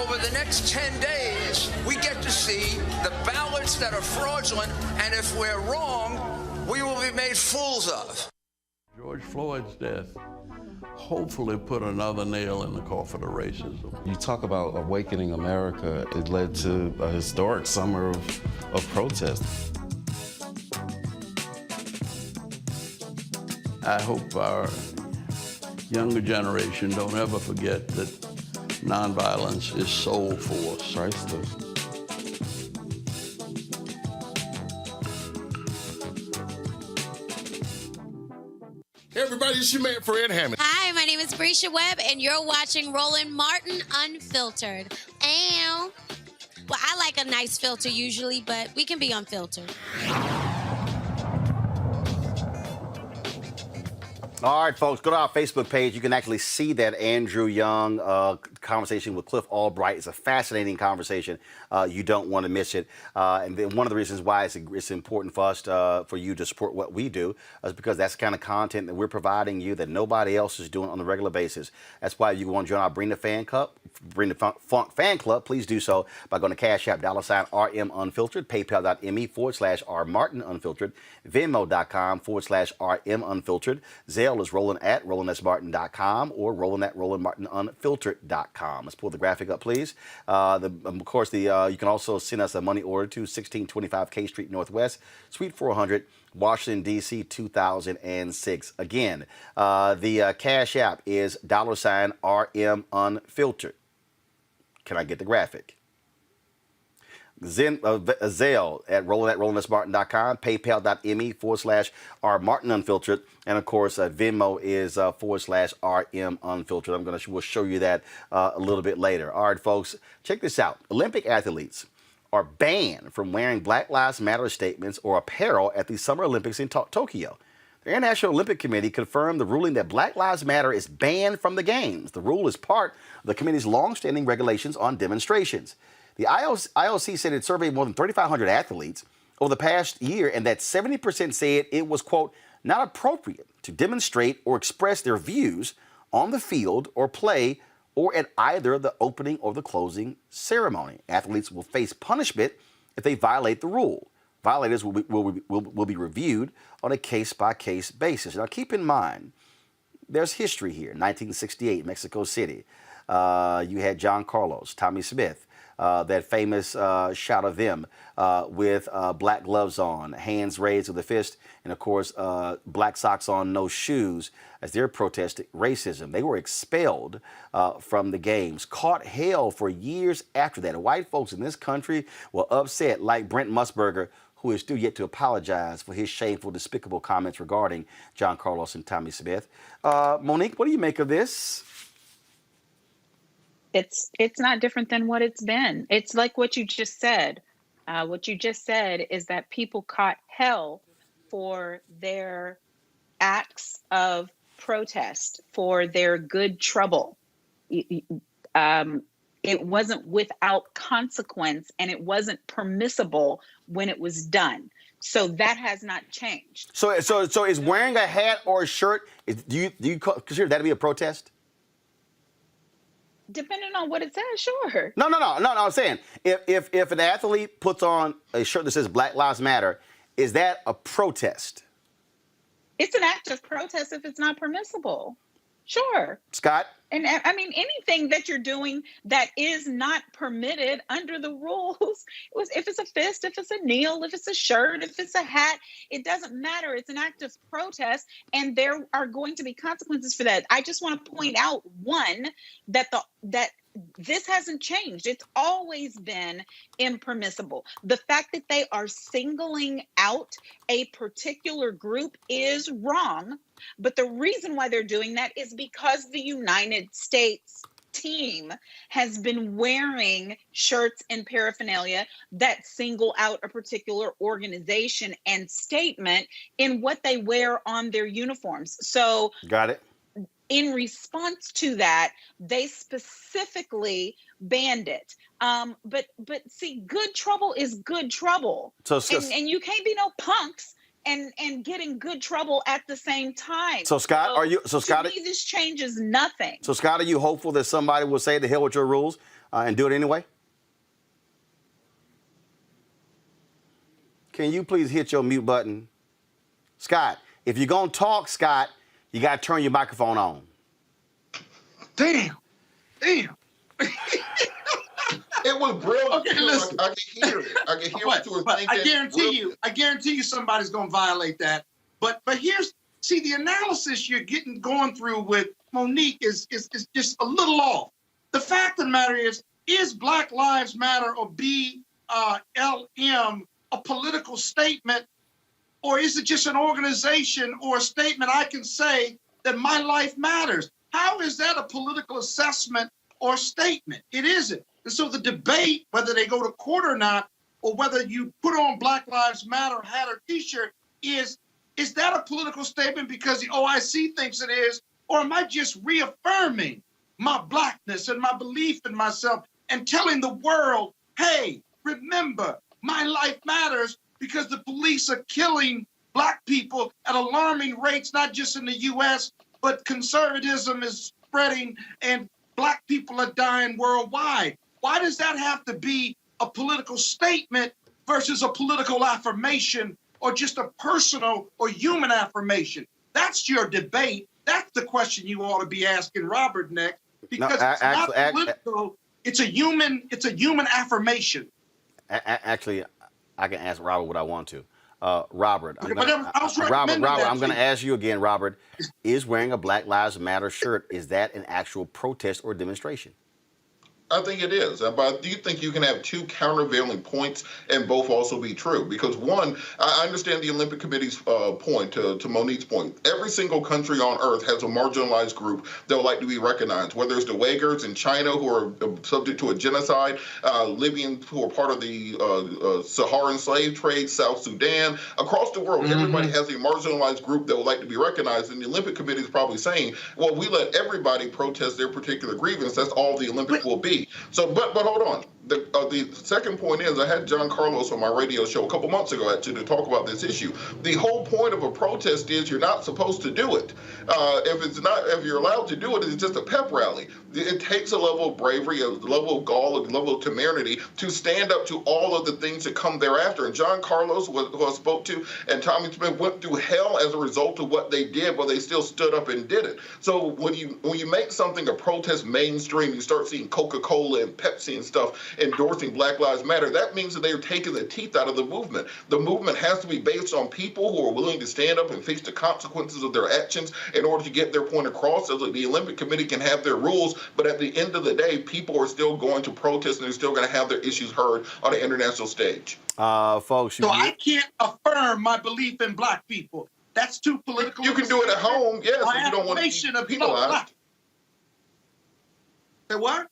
Over the next 10 days, we get to see the ballots that are fraudulent, and if we're wrong, we will be made fools of. George Floyd's death hopefully put another nail in the coffin of racism. You talk about awakening America. It led to a historic summer of protest. I hope our younger generation don't ever forget that nonviolence is soul force. Priceless. Hey everybody, it's your man Fred Hammond. Hi, my name is Brescia Webb, and you're watching Roland Martin Unfiltered. And, well, I like a nice filter usually, but we can be unfiltered. All right, folks, go to our Facebook page. You can actually see that Andrew Young conversation with Cliff Albright. It's a fascinating conversation. You don't want to miss it. And then one of the reasons why it's important for us for you to support what we do is because that's the kind of content that we're providing you that nobody else is doing on a regular basis. That's why if you want to join our Bring the Funk fan club, please do so by going to Cash App, $RM Unfiltered, PayPal.me/R Martin Unfiltered, Venmo.com/RM Unfiltered, Zelle is Roland at RolandSMartin.com or Roland at RolandMartinUnfiltered.com. Let's pull the graphic up, please. Of course, you can also send us a money order to 1625 K Street Northwest, Suite 400, Washington, D.C., 2006. Again, the Cash App is $RM Unfiltered. Can I get the graphic? Zelle at RolandSMartin.com, PayPal.me/R Martin Unfiltered, and of course Venmo is /RM Unfiltered. We'll show you that a little bit later. All right, folks, check this out. Olympic athletes are banned from wearing Black Lives Matter statements or apparel at the Summer Olympics in Tokyo. The International Olympic Committee confirmed the ruling that Black Lives Matter is banned from the Games. The rule is part of the committee's long-standing regulations on demonstrations. The IOC said it surveyed more than 3,500 athletes over the past year and that 70% said it was, quote, not appropriate to demonstrate or express their views on the field or play or at either the opening or the closing ceremony. Athletes will face punishment if they violate the rule. Violators will be reviewed on a case-by-case basis. Now, keep in mind, there's history here. 1968, Mexico City. You had John Carlos, Tommy Smith. That famous shot of them with black gloves on, hands raised with a fist, and of course, black socks on, no shoes, as they're protesting racism. They were expelled from the games, caught hell for years after that. White folks in this country were upset, like Brent Musburger, who is still yet to apologize for his shameful, despicable comments regarding John Carlos and Tommy Smith. Monique, what do you make of this? It's not different than what it's been. It's like what you just said. What you just said is that people caught hell for their acts of protest, for their good trouble. It wasn't without consequence, and it wasn't permissible when it was done. So that has not changed. So is wearing a hat or a shirt, do you consider that to be a protest? Depending on what it says, sure. No. I'm saying if an athlete puts on a shirt that says Black Lives Matter, is that a protest? It's an act of protest if it's not permissible. Sure. Scott? And I mean, anything that you're doing that is not permitted under the rules, if it's a fist, if it's a kneel, if it's a shirt, if it's a hat, it doesn't matter. It's an act of protest, and there are going to be consequences for that. I just want to point out, one, that this hasn't changed. It's always been impermissible. The fact that they are singling out a particular group is wrong. But the reason why they're doing that is because the United States team has been wearing shirts and paraphernalia that single out a particular organization and statement in what they wear on their uniforms. So, got it. In response to that, they specifically banned it. But see, good trouble is good trouble. And you can't be no punks and get in good trouble at the same time. So Scott, to me, this changes nothing. So Scott, are you hopeful that somebody will say the hell with your rules and do it anyway? Can you please hit your mute button? Scott, if you're going to talk, Scott, You got to turn your microphone on. Damn. It was brilliant. Okay, listen. I can hear it. I can hear what you were thinking. I guarantee you somebody's going to violate that. But see, the analysis you're going through with Monique is just a little off. The fact of the matter is Black Lives Matter or BLM a political statement, or is it just an organization or a statement I can say that my life matters? How is that a political assessment or statement? It isn't. And so the debate, whether they go to court or not, or whether you put on Black Lives Matter hat or T-shirt, is that a political statement because the OIC thinks it is, or am I just reaffirming my Blackness and my belief in myself and telling the world, hey, remember, my life matters because the police are killing Black people at alarming rates, not just in the U.S., but conservatism is spreading and Black people are dying worldwide. Why does that have to be a political statement versus a political affirmation or just a personal or human affirmation? That's your debate. That's the question you ought to be asking Robert next, because it's not political. It's a human affirmation. Actually, I can ask Robert what I want to. Robert, I'm going to ask you again, Robert, is wearing a Black Lives Matter shirt, is that an actual protest or demonstration? I think it is. But I do think you can have two countervailing points and both also be true. Because one, I understand the Olympic Committee's point, to Monique's point. Every single country on earth has a marginalized group that would like to be recognized, whether it's the Uyghurs in China who are subject to a genocide, Libyans who are part of the Saharan slave trade, South Sudan. Across the world, everybody has a marginalized group that would like to be recognized. And the Olympic Committee is probably saying, well, we let everybody protest their particular grievance. That's all the Olympics will be. So, but hold on. The second point is, I had John Carlos on my radio show a couple months ago actually to talk about this issue. The whole point of a protest is you're not supposed to do it. If you're allowed to do it, it's just a pep rally. It takes a level of bravery, a level of gall, a level of temerity to stand up to all of the things that come thereafter. And John Carlos, who I spoke to, and Tommy Smith went through hell as a result of what they did, but they still stood up and did it. So when you make something a protest mainstream, you start seeing Coca-Cola and Pepsi and stuff endorsing Black Lives Matter, that means that they are taking the teeth out of the movement. The movement has to be based on people who are willing to stand up and face the consequences of their actions in order to get their point across, so that the Olympic Committee can have their rules, but at the end of the day, people are still going to protest and they're still going to have their issues heard on the international stage. Folks, so I can't affirm my belief in Black people. That's too political. You can do it at home, yes, if you don't want to be penalized. Say what?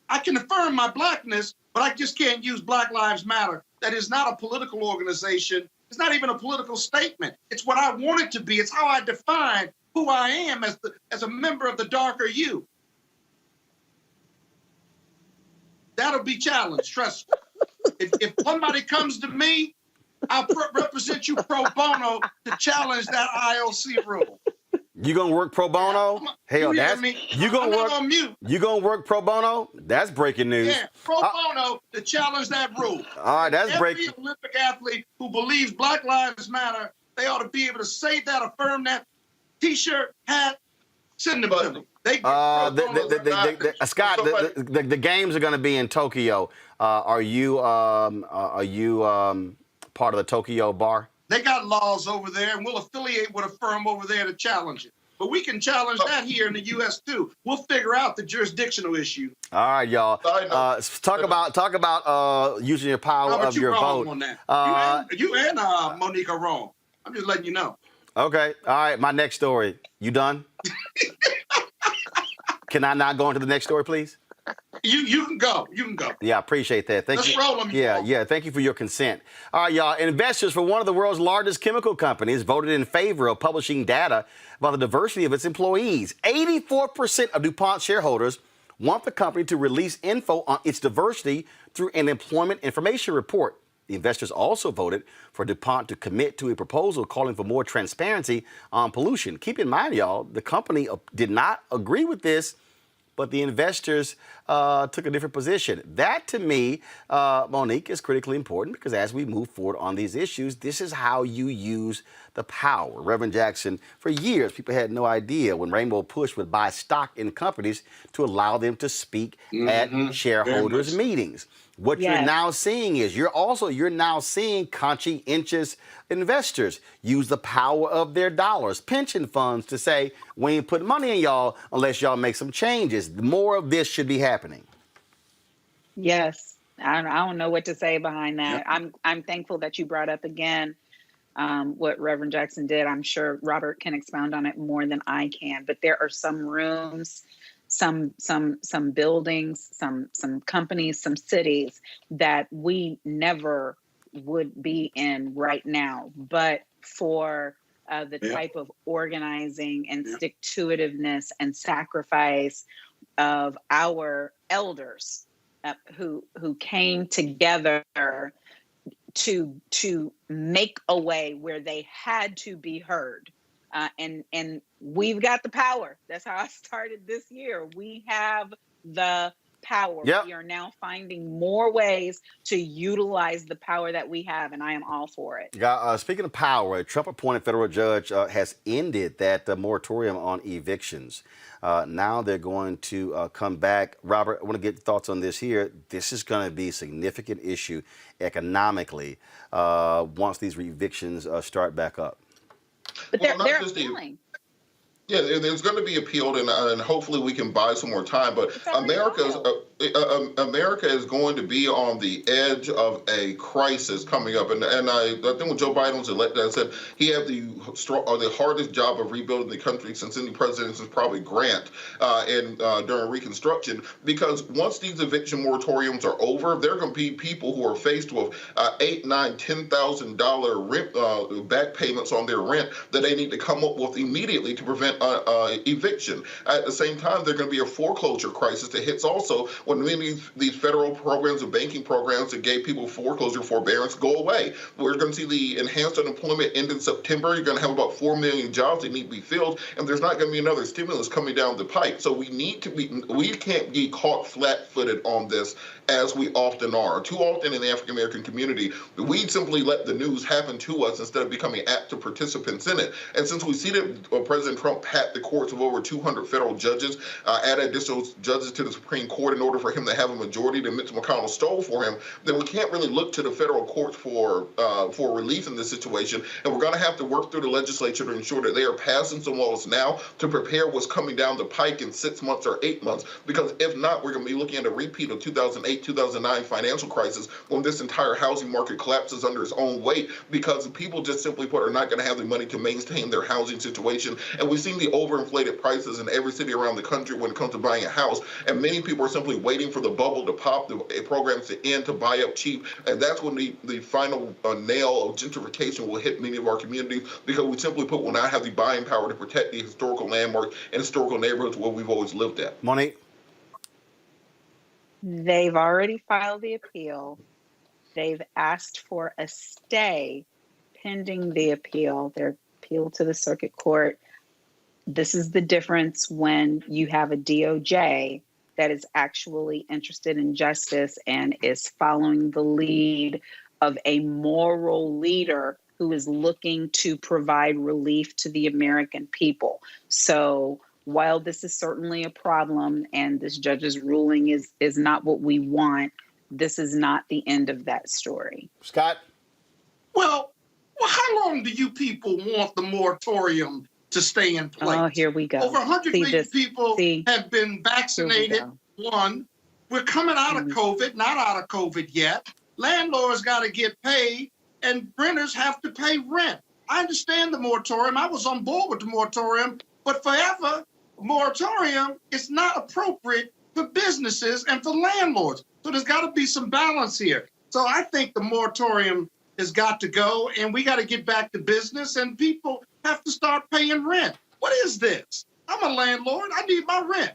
I can affirm my Blackness, but I just can't use Black Lives Matter. That is not a political organization. It's not even a political statement. It's what I want it to be. It's how I define who I am as a member of the darker you. That'll be challenged, trust me. If somebody comes to me, I'll represent you pro bono to challenge that IOC rule. You gonna work pro bono? Hell, you gonna work pro bono? That's breaking news. Yeah, pro bono to challenge that rule. All right, that's breaking. Every Olympic athlete who believes Black Lives Matter, they ought to be able to say that, affirm that, T-shirt, hat, send them to them. Scott, the games are going to be in Tokyo. Are you part of the Tokyo bar? They got laws over there, and we'll affiliate with a firm over there to challenge it. But we can challenge that here in the U.S. too. We'll figure out the jurisdictional issue. All right, y'all. Talk about using your power of your vote. On that. You and Monique are wrong. I'm just letting you know. Okay. All right. My next story. You done? Can I not go into the next story, please? You can go. You can go. Yeah, I appreciate that. Thank you. Let's roll them. Yeah. Thank you for your consent. All right, y'all. Investors for one of the world's largest chemical companies voted in favor of publishing data about the diversity of its employees. 84% of DuPont shareholders want the company to release info on its diversity through an employment information report. The investors also voted for DuPont to commit to a proposal calling for more transparency on pollution. Keep in mind, y'all, the company did not agree with this but the investors took a different position. That, to me, Monique, is critically important because as we move forward on these issues, this is how you use the power. Reverend Jackson, for years, people had no idea when Rainbow Push would buy stock in companies to allow them to speak at shareholders' meetings. What you're now seeing is you're now seeing conscientious investors use the power of their dollars, pension funds, to say, we ain't putting money in y'all unless y'all make some changes. More of this should be happening. Yes, I don't know what to say behind that. I'm thankful that you brought up again what Reverend Jackson did. I'm sure Robert can expound on it more than I can, but there are some rooms, some buildings, some companies, some cities that we never would be in right now, but for the type of organizing and stick-to-itiveness and sacrifice of our elders who came together to make a way where they had to be heard. And we've got the power. That's how I started this year. We have the power. Yep. We are now finding more ways to utilize the power that we have, and I am all for it. Speaking of power, a Trump-appointed federal judge has ended that moratorium on evictions. Now they're going to come back. Robert, I want to get thoughts on this here. This is going to be a significant issue economically once these evictions start back up. But they're appealing. Yeah, there's going to be appealed, and hopefully we can buy some more time. But America is going to be on the edge of a crisis coming up. And I think when Joe Biden was elected, I said he had the hardest job of rebuilding the country since any president, since probably Grant, during Reconstruction. Because once these eviction moratoriums are over, there are going to be people who are faced with $8,000, $9,000, $10,000 rent back payments on their rent that they need to come up with immediately to prevent eviction. At the same time, there's going to be a foreclosure crisis that hits also when many of these federal programs and banking programs that gave people foreclosure forbearance go away. We're going to see the enhanced unemployment end in September. You're going to have about 4 million jobs that need to be filled, and there's not going to be another stimulus coming down the pipe. So we can't be caught flat-footed on this as we often are. Too often in the African American community, we simply let the news happen to us instead of becoming active participants in it. And since we see that President Trump pat the courts of over 200 federal judges, add additional judges to the Supreme Court in order for him to have a majority that Mitch McConnell stole for him, then we can't really look to the federal courts for relief in this situation. And we're going to have to work through the legislature to ensure that they are passing some laws now to prepare what's coming down the pike in 6 months or 8 months. Because if not, we're going to be looking at a repeat of 2008-2009 financial crisis when this entire housing market collapses under its own weight because people just simply put are not going to have the money to maintain their housing situation. And we've seen the overinflated prices in every city around the country when it comes to buying a house. And many people are simply waiting for the bubble to pop, the programs to end, to buy up cheap. And that's when the final nail of gentrification will hit many of our communities because we simply will not have the buying power to protect the historical landmarks and historical neighborhoods where we've always lived at. Monique? They've already filed the appeal. They've asked for a stay pending the appeal, their appeal to the circuit court. This is the difference when you have a DOJ that is actually interested in justice and is following the lead of a moral leader who is looking to provide relief to the American people. So while this is certainly a problem and this judge's ruling is not what we want, this is not the end of that story. Scott? Well, how long do you people want the moratorium to stay in place? Oh, here we go. Over 100 million people have been vaccinated. One, we're coming out of COVID, not out of COVID yet. Landlords got to get paid, and renters have to pay rent. I understand the moratorium. I was on board with the moratorium, but forever, moratorium is not appropriate for businesses and for landlords. So there's got to be some balance here. So I think the moratorium has got to go, and we got to get back to business, and people have to start paying rent. What is this? I'm a landlord. I need my rent.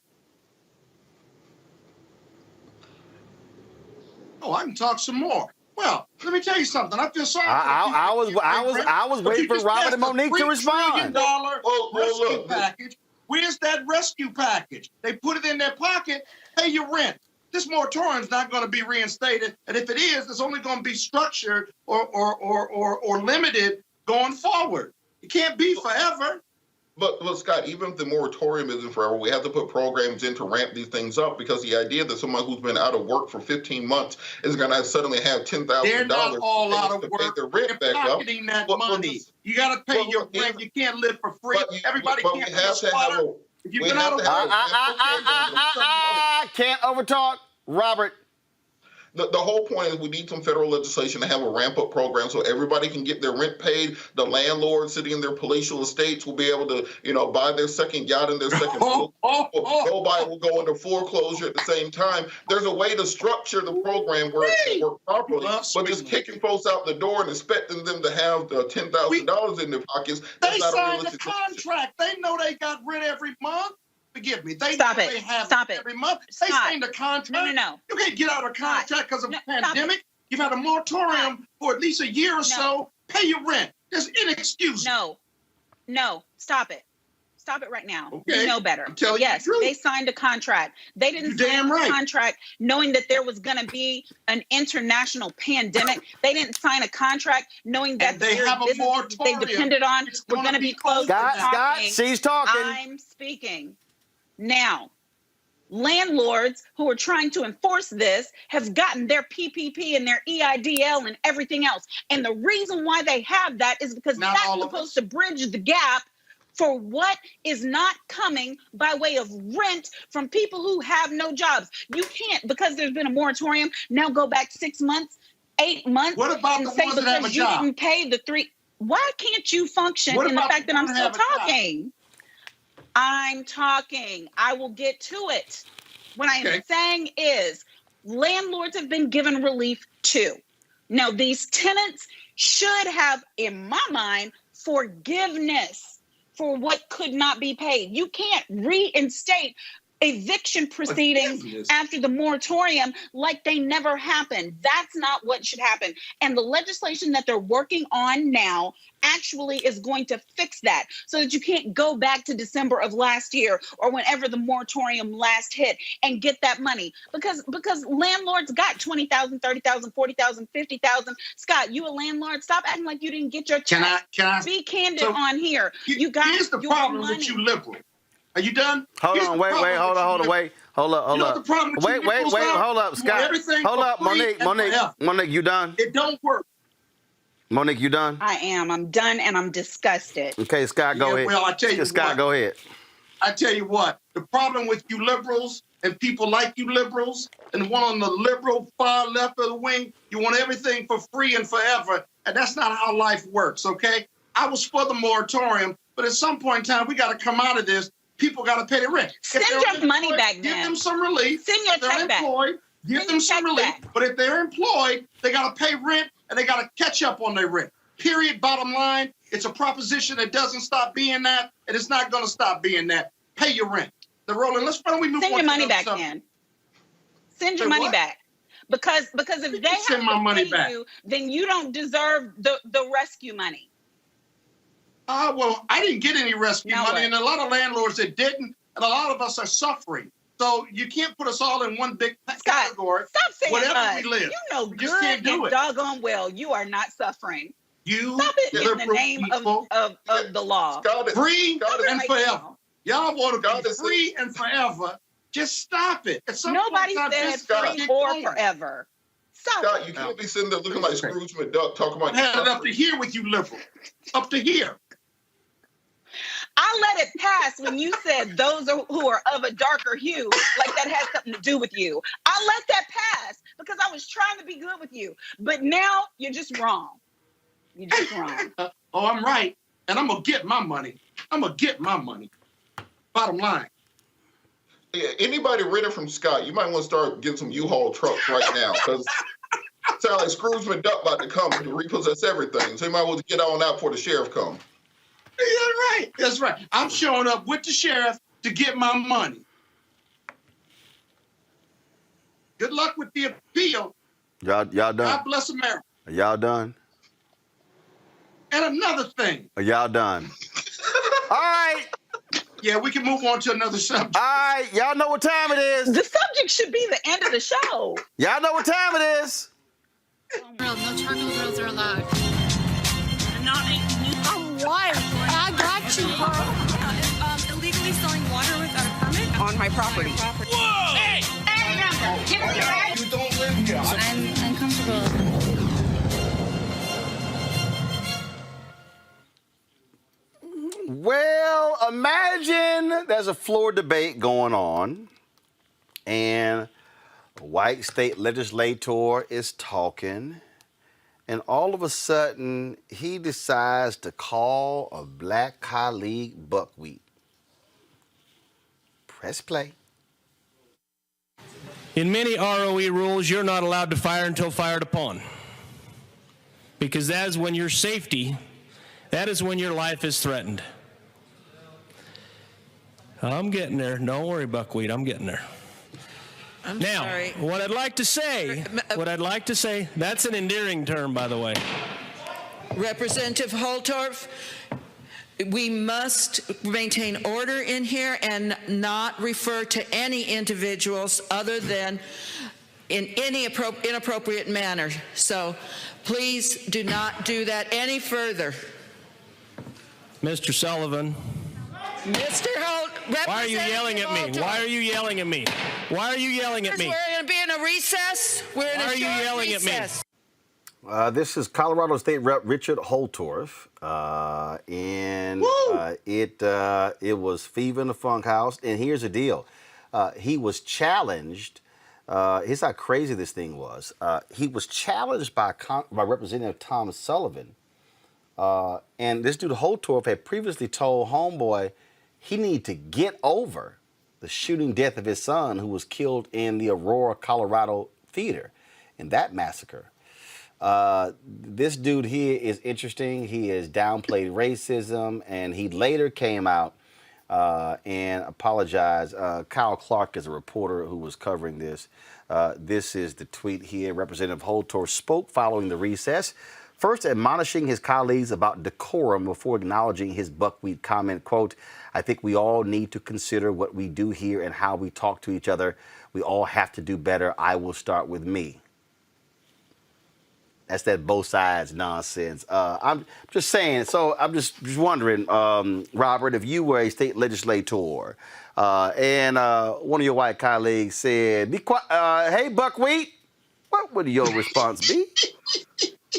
Oh, I can talk some more. Well, let me tell you something. I feel sorry. I was waiting for Robert and Monique to respond. $3 $1 rescue package. Where's that rescue package? They put it in their pocket, pay your rent. This moratorium is not going to be reinstated, and if it is, it's only going to be structured or limited going forward. It can't be forever. But Scott, even if the moratorium isn't forever, we have to put programs in to ramp these things up, because the idea that someone who's been out of work for 15 months is going to suddenly have $10,000 They're not all out of to work. pay their rent They're back up. pocketing that money. You got to pay your rent. You can't live for free. Everybody but can't we have to have a. If you've been out of work, can't overtalk Robert. The whole point is we need some federal legislation to have a ramp-up program so everybody can get their rent paid. The landlords sitting in their palatial estates will be able to, buy their second yacht and their second boat. Nobody will go into foreclosure at the same time. There's a way to structure the program where it can work properly. But just kicking folks out the door and expecting them to have $10,000 in their pockets, that's they not a signed realistic the contract. They know they got rent every month. Forgive me. They Stop know it. They have Stop it. every month. Scott. They signed the contract. No. You can't get out of contract because of the stop pandemic. You've had a moratorium for at least a year or so. Pay your rent. That's inexcusable. No. Stop it. Stop it right now. Okay. You know better. I'm telling you the truth. They signed a contract. They didn't sign a contract knowing that there was going to be an international pandemic. They didn't sign a contract knowing that they have a moratorium. They depended on were going to be closed. Scott, she's talking. I'm speaking. Now, landlords who are trying to enforce this have gotten their PPP and their EIDL and everything else. And the reason why they have that is because that's supposed to bridge the gap for what is not coming by way of rent from people who have no jobs. You can't, because there's been a moratorium, now go back 6 months, 8 months. What about and the say ones that have a because you job? didn't pay the 3? Why can't you function in the fact that I'm still talking? I'm talking. I will get to it. What I am saying is landlords have been given relief too. Now, these tenants should have, in my mind, forgiveness for what could not be paid. You can't reinstate eviction proceedings after the moratorium like they never happened. That's not what should happen. And the legislation that they're working on now actually is going to fix that so that you can't go back to December of last year or whenever the moratorium last hit and get that money because landlords got 20,000, 30,000, 40,000, 50,000. Scott, you a landlord? Stop acting like you didn't get your check. Can I be candid on here? You got here's the problem with you liberal. Are you done? Hold on, wait, hold up. Hold up. Wait, hold up, Scott. Hold up, Monique, you done? It don't work. Monique, you done? I am. I'm done and I'm disgusted. Okay, Scott, go ahead. Well, I tell you Scott, go ahead. I tell you what, the problem with you liberals and people like you liberals and one on the liberal far left of the wing, you want everything for free and forever. And that's not how life works, okay? I was for the moratorium, but at some point in time, we got to come out of this. People got to pay the rent. Send your money back, give them some relief. Send your check back. Give them some relief. But if they're employed, they got to pay rent and they got to catch up on their rent. Period. Bottom line, it's a proposition that doesn't stop being that, and it's not going to stop being that. Pay your rent. The Roland, why don't we move on? Send your money back, man. Send your money back. Because if they send my money back, then you don't deserve the rescue money. Well, I didn't get any rescue money, and a lot of landlords that didn't, and a lot of us are suffering. So you can't put us all in one big category. Stop saying whatever we live. You know we good and doggone well you are not suffering. Stop it in the name of the law. Free and forever. Y'all want to be free and forever. Just stop it. Nobody said free or forever. Scott, you can't be sitting there looking like Scrooge McDuck talking about. I had it up to here with you liberal. Up to here. I let it pass when you said those who are of a darker hue, like that has something to do with you. I let that pass because I was trying to be good with you. But now you're just wrong. You're just wrong. I'm right. And I'm going to get my money. Bottom line. Yeah, anybody renting from Scott, you might want to start getting some U-Haul trucks right now because it sounds like Scrooge McDuck about to come to repossess everything. So you might want to get on out before the sheriff comes. That's right. I'm showing up with the sheriff to get my money. Good luck with the appeal. Y'all done? God bless America. Are y'all done? And another thing. Are y'all done? All right. Yeah, we can move on to another subject. All right, y'all know what time it is. The subject should be the end of the show. Y'all know what time it is. No charcoal grills are allowed. I'm not making new. Why? I got you, Carl. Illegally selling water without a permit on my property. Whoa! Hey! You don't live here. I'm uncomfortable. Well, imagine there's a floor debate going on, and a white state legislator is talking, and all of a sudden, he decides to call a black colleague buckwheat. Press play. In many ROE rules, you're not allowed to fire until fired upon, because that is when your safety, that is when your life is threatened. I'm getting there. Don't worry, buckwheat. I'm getting there. I'm now, sorry. what I'd like to say, that's an endearing term, by the way. Representative Holtorf, we must maintain order in here and not refer to any individuals other than in any inappropriate manner. So please do not do that any further. Mr. Sullivan. Mr. Holt, why are you yelling at me? Why are you yelling at me? Why are you yelling at me? We're going to be in a recess. We're in a short recess. Why are you yelling at me? This is Colorado State Rep Rayshard Holtorf, and it was Fever in the Funk House. And here's the deal: he was challenged. Here's how crazy this thing was. He was challenged by Representative Tom Sullivan, and this dude Holtorf had previously told Homeboy he needed to get over the shooting death of his son, who was killed in the Aurora, Colorado theater in that massacre. This dude here is interesting. He has downplayed racism, and he later came out and apologized. Kyle Clark is a reporter who was covering this. This is the tweet here. Representative Holtorf spoke following the recess, first admonishing his colleagues about decorum before acknowledging his buckwheat comment, quote, "I think we all need to consider what we do here and how we talk to each other. We all have to do better. I will start with me." That's that both sides nonsense. I'm just saying, so I'm just wondering, Robert, if you were a state legislator and one of your white colleagues said, "Be quiet, hey, buckwheat," what would your response be?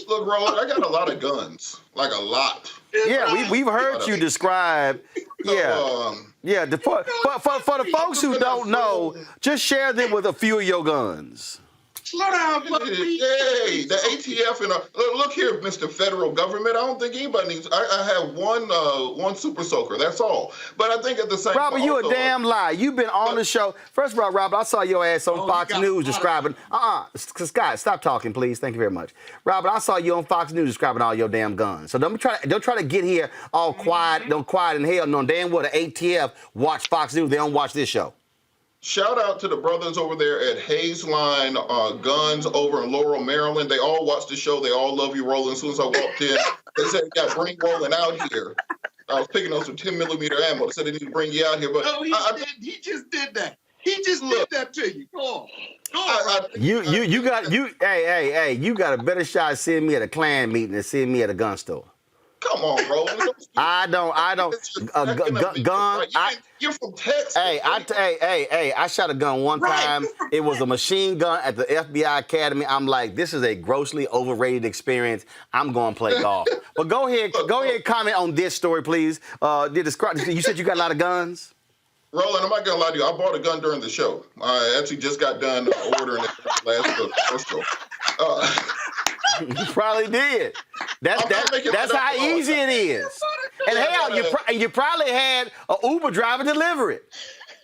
Look, Roland, I got a lot of guns, like a lot. Yeah, we've heard you describe. Yeah, yeah. For the folks who don't know, just share them with a few of your guns. Slow down, buckwheat. Hey, the ATF and look here, Mr. Federal Government. I don't think anybody needs. I have one super soaker. That's all. But I think at the same time, Robert, you a damn lie. You've been on the show. First of all, Robert, I saw your ass on Fox News describing. Scott, stop talking, please. Thank you very much. Robert, I saw you on Fox News describing all your damn guns. So don't try to get here all quiet. Don't quiet in hell. No damn well the ATF watch Fox News. They don't watch this show. Shout out to the brothers over there at Hayes Line Guns over in Laurel, Maryland. They all watched the show. They all love you, Roland. As soon as I walked in, they said, "Yeah, bring Roland out here." I was picking up some 10mm ammo. They said they need to bring you out here. But he just did that. He just did that to you. Go on. You got a better shot of seeing me at a Klan meeting than seeing me at a gun store. Come on, Roland. I don't. Gun. You're from Texas. Hey, I shot a gun one time. It was a machine gun at the FBI Academy. I'm like, this is a grossly overrated experience. I'm going to play golf. But go ahead and comment on this story, please. You said you got a lot of guns? Roland, I'm not going to lie to you. I bought a gun during the show. I actually just got done ordering it last show. You probably did. That's how easy it is. And hell, you probably had an Uber driver deliver it.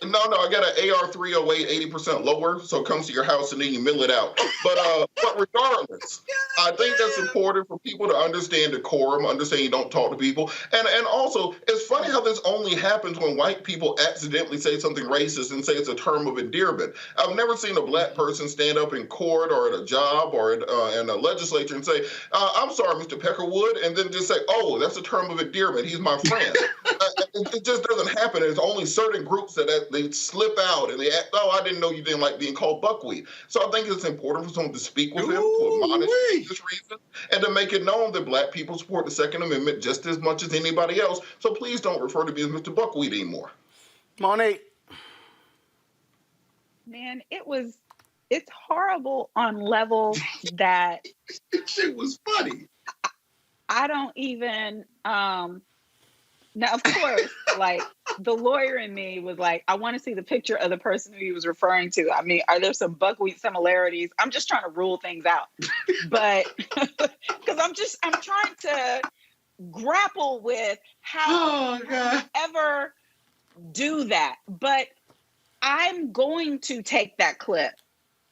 No, I got an AR-308 80% lower, so it comes to your house and then you mill it out. But regardless, I think that's important for people to understand decorum, understand you don't talk to people. And also, it's funny how this only happens when white people accidentally say something racist and say it's a term of endearment. I've never seen a black person stand up in court or at a job or in a legislature and say, I'm sorry, Mr. Peckerwood, and then just say, oh, that's a term of endearment. He's my friend. It just doesn't happen. There's only certain groups that they slip out and they act, oh, I didn't know you didn't like being called buckwheat. So I think it's important for someone to speak with him, to admonish him for this reason, and to make it known that black people support the Second Amendment just as much as anybody else. So please don't refer to me as Mr. Buckwheat anymore. Monique. Man, it's horrible on levels that shit was funny. I don't even now, of course, like the lawyer in me was like, I want to see the picture of the person who he was referring to. I mean, are there some buckwheat similarities? I'm just trying to rule things out. But because I'm trying to grapple with how you ever do that. But I'm going to take that clip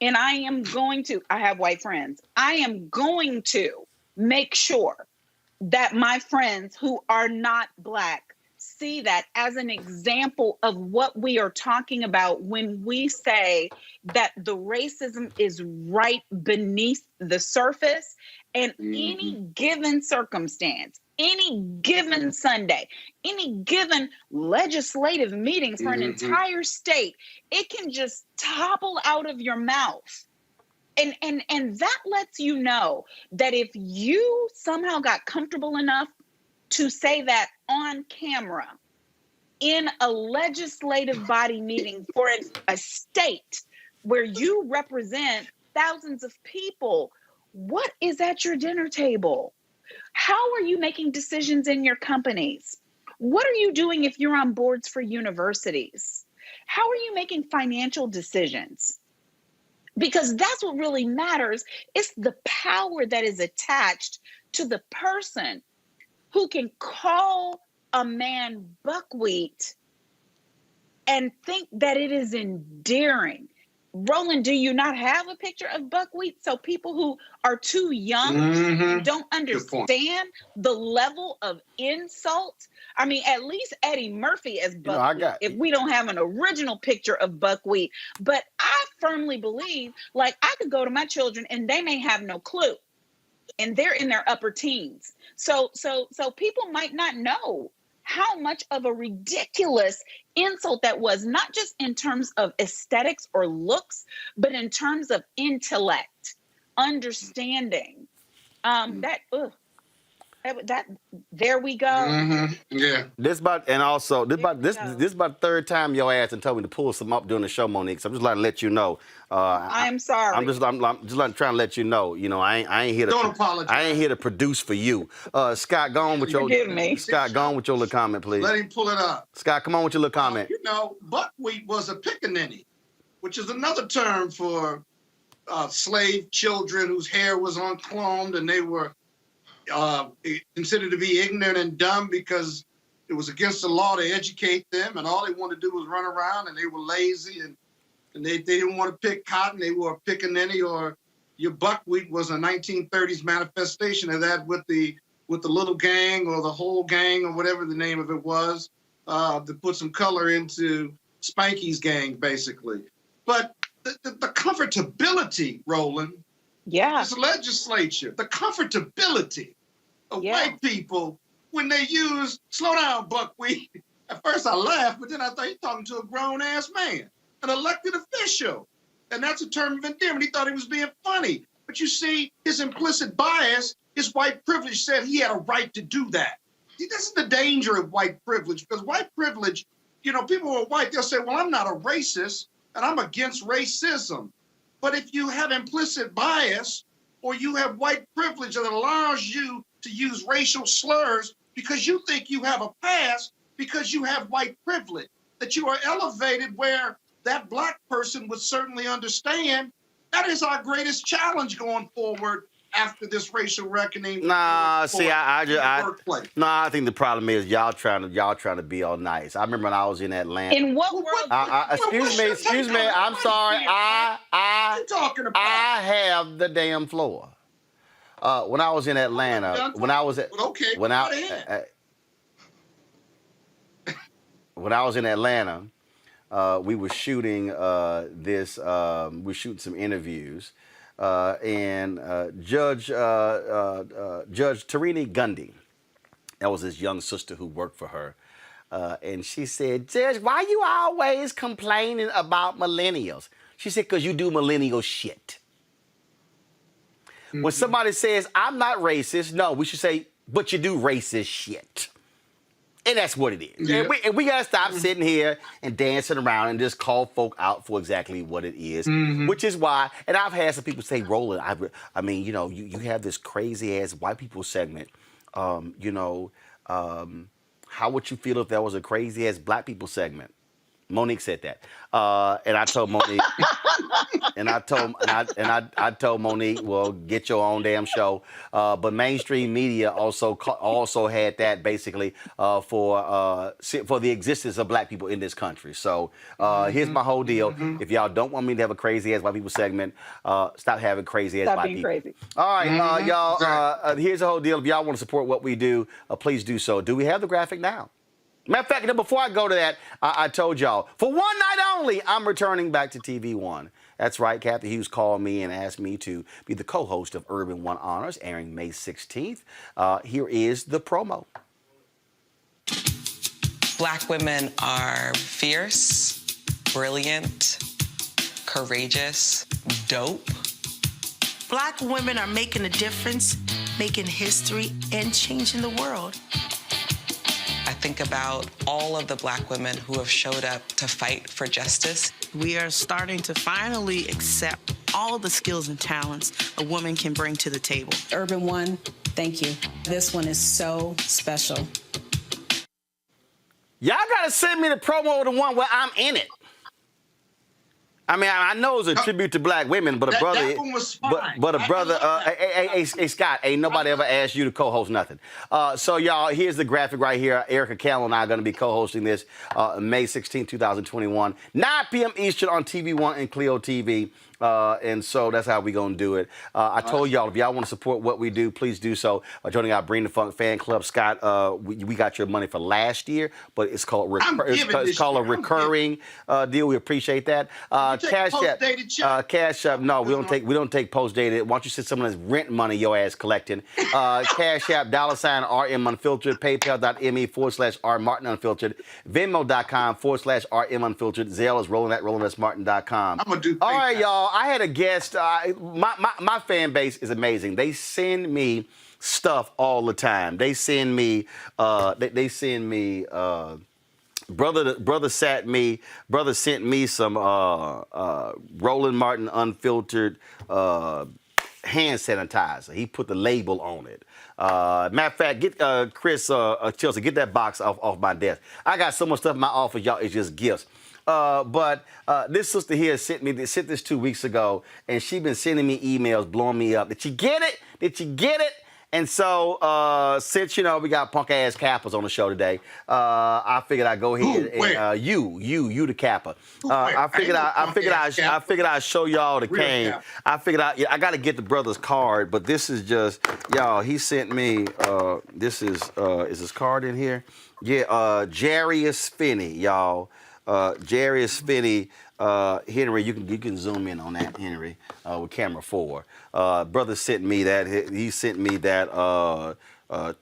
and I have white friends. I am going to make sure that my friends who are not Black see that as an example of what we are talking about when we say that the racism is right beneath the surface, and any given circumstance, any given Sunday, any given legislative meetings for an entire state, it can just topple out of your mouth. And that lets you know that if you somehow got comfortable enough to say that on camera in a legislative body meeting for a state where you represent thousands of people, what is at your dinner table? How are you making decisions in your companies? What are you doing if you're on boards for universities? How are you making financial decisions? Because that's what really matters. It's the power that is attached to the person who can call a man buckwheat and think that it is endearing. Roland, do you not have a picture of buckwheat? So people who are too young don't understand the level of insult. I mean, at least Eddie Murphy is buckwheat, if we don't have an original picture of buckwheat. But I firmly believe, like, I could go to my children and they may have no clue. And they're in their upper teens. So people might not know how much of a ridiculous insult that was, not just in terms of aesthetics or looks, but in terms of intellect, understanding. There we go. Yeah. This about the third time your ass and told me to pull some up during the show, Monique. So I'm just trying to let you know. I'm sorry. I'm just trying to let you know. You know, I ain't here to. Don't apologize. I ain't here to produce for you. Scott, go on with your. Scott, go on with your little comment, please. Let him pull it up. Scott, come on with your little comment. You know, buckwheat was a pickaninny, which is another term for slave children whose hair was uncombed and they were considered to be ignorant and dumb because it was against the law to educate them, and all they wanted to do was run around, and they were lazy, and they didn't want to pick cotton. They were a pickaninny, or your buckwheat was a 1930s manifestation of that with the little gang or the whole gang or whatever the name of it was, to put some color into Spanky's gang, basically. But the comfortability, Roland, this legislature, the comfortability of white people when they use, slow down, buckwheat. At first I laughed, but then I thought, he's talking to a grown-ass man, an elected official. And that's a term of endearment. He thought he was being funny. But you see, his implicit bias, his white privilege said he had a right to do that. See, this is the danger of white privilege, because white privilege, you know, people who are white, they'll say, well, I'm not a racist, and I'm against racism. But if you have implicit bias, or you have white privilege that allows you to use racial slurs because you think you have a pass, because you have white privilege, that you are elevated where that Black person would certainly understand, that is our greatest challenge going forward after this racial reckoning? Nah, see, workplace? I think the problem is y'all trying to be all nice. I remember when I was in Atlanta. In what world? Excuse me. I'm sorry. I have the damn floor. When I was in Atlanta, when I was in Atlanta, we were shooting we shooting some interviews, and Judge Tarini Gundy, that was his young sister who worked for her, and she said, "Judge, why you always complaining about millennials?" She said, "'Cause you do millennial shit." When somebody says, "I'm not racist," no, we should say, "But you do racist shit." And that's what it is. Yeah. And we got to stop sitting here and dancing around and just call folk out for exactly what it is, which is why, and I've had some people say, Roland, I mean, you know, you have this crazy-ass white people segment. How would you feel if there was a crazy-ass black people segment? Monique said that, and I told Monique, I told Monique, well, get your own damn show. But mainstream media also had that basically for the existence of black people in this country. So here's my whole deal. If y'all don't want me to have a crazy ass white people segment, stop having crazy ass white people. Crazy. All right, y'all. Here's the whole deal. If y'all want to support what we do, please do so. Do we have the graphic now? Matter of fact, before I go to that, I told y'all, for one night only, I'm returning back to TV One. That's right, Kathy Hughes called me and asked me to be the co-host of Urban One Honors, airing May 16th. Here is the promo. Black women are fierce, brilliant, courageous, dope. Black women are making a difference, making history, and changing the world. I think about all of the black women who have showed up to fight for justice. We are starting to finally accept all the skills and talents a woman can bring to the table. Urban One, thank you. This one is so special. Y'all gotta send me the promo of the one where I'm in it. I mean, I know it's a tribute to black women, but a brother, that one was fine. but a brother, hey, Scott, ain't nobody ever asked you to co-host nothing. So y'all, here's the graphic right here. Erica Cannell and I are going to be co-hosting this May 16, 2021, 9 p.m. Eastern on TV One and Clio TV. And so that's how we're going to do it. I told y'all, if y'all want to support what we do, please do so by joining our Bring the Funk fan club. Scott, we got your money for last year, but it's called a recurring deal. We appreciate that. Cash App, no, we don't take post-dated. Why don't you send some of this rent money your ass collecting? Cash App, $RM Unfiltered, PayPal.me/R Martin Unfiltered, Venmo.com/RM Unfiltered, Zelle is Roland@RolandSMartin.com. I'm going to do PayPal. All right, y'all. I had a guest. My fan base is amazing. They send me stuff all the time. They send me. Brother sent me some Roland Martin Unfiltered hand sanitizer. He put the label on it. Matter of fact, get Chris Chelsea, get that box off my desk. I got so much stuff in my office, y'all. It's just gifts. But this sister here sent this 2 weeks ago, and she been sending me emails, blowing me up. Did you get it? Did you get it? And so since we got punk ass Kappas on the show today, I figured I'd go ahead and you the Kappa. I figured I'd show y'all the cane. I figured I got to get the brother's card, but this is just y'all. He sent me. This is his card in here? Yeah, Jarius Finney, y'all. Jarius Finney, Henry, you can zoom in on that, Henry, with camera 4. Brother sent me that. He sent me that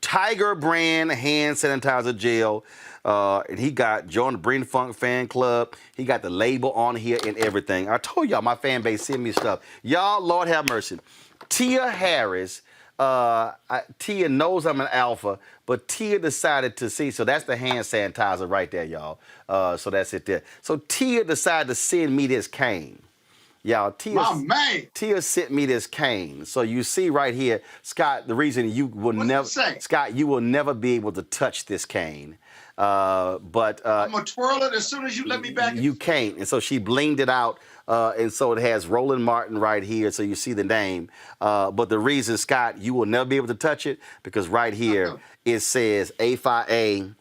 Tiger brand hand sanitizer gel. And he got join the Bring Funk fan club. He got the label on here and everything. I told y'all my fan base send me stuff. Y'all, Lord have mercy. Tia Harris. Tia knows I'm an alpha, but Tia decided to see, so that's the hand sanitizer right there, y'all. So that's it there. So Tia decided to send me this cane. Y'all, Tia sent me this cane. So you see right here, Scott, the reason you will you will never be able to touch this cane. But I'm gonna twirl it as soon as you let me back. You can't. And so she blinged it out and so it has Roland Martin right here, so you see the name. But the reason, Scott, you will never be able to touch it because right here it says A5A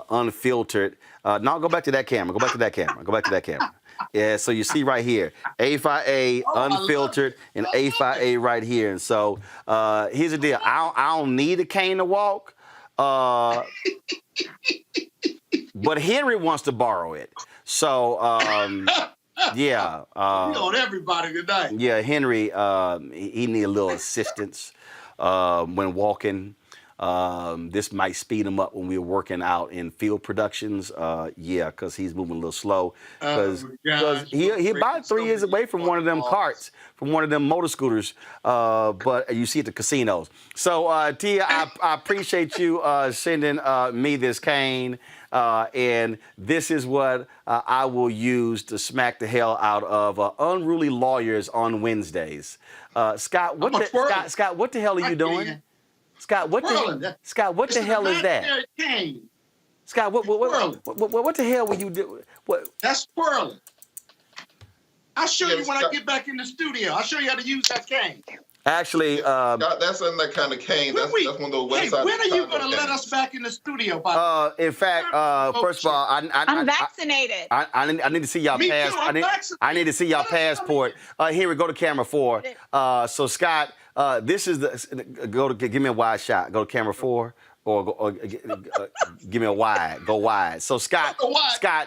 Unfiltered. Now go back to that camera. Go back to that camera. Go back to that camera. Yeah, so you see right here, A5A Unfiltered and A5A right here. And so here's the deal. I don't need a cane to walk, but Henry wants to borrow it. So, yeah. You on everybody tonight. Yeah, Henry, he need a little assistance when walking. This might speed him up when we're working out in field productions. Yeah, because he's moving a little slow. Because he about 3 years away from one of them carts, from one of them motor scooters. But you see at the casinos. So Tia, I appreciate you sending me this cane. And this is what I will use to smack the hell out of unruly lawyers on Wednesdays. Scott, what the hell are you doing? Scott, what the hell is that? Scott, what the hell were you doing? That's twirling. I'll show you when I get back in the studio. I'll show you how to use that cane. Actually, that's in that kind of cane. That's one of those websites. Hey, when are you going to let us back in the studio? In fact, first of all, I'm vaccinated. I need to see y'all I need to see y'all passport. Here we go to camera 4. So Scott, this is give me a wide shot. Go to camera 4. Or give me a wide. Go wide. So Scott,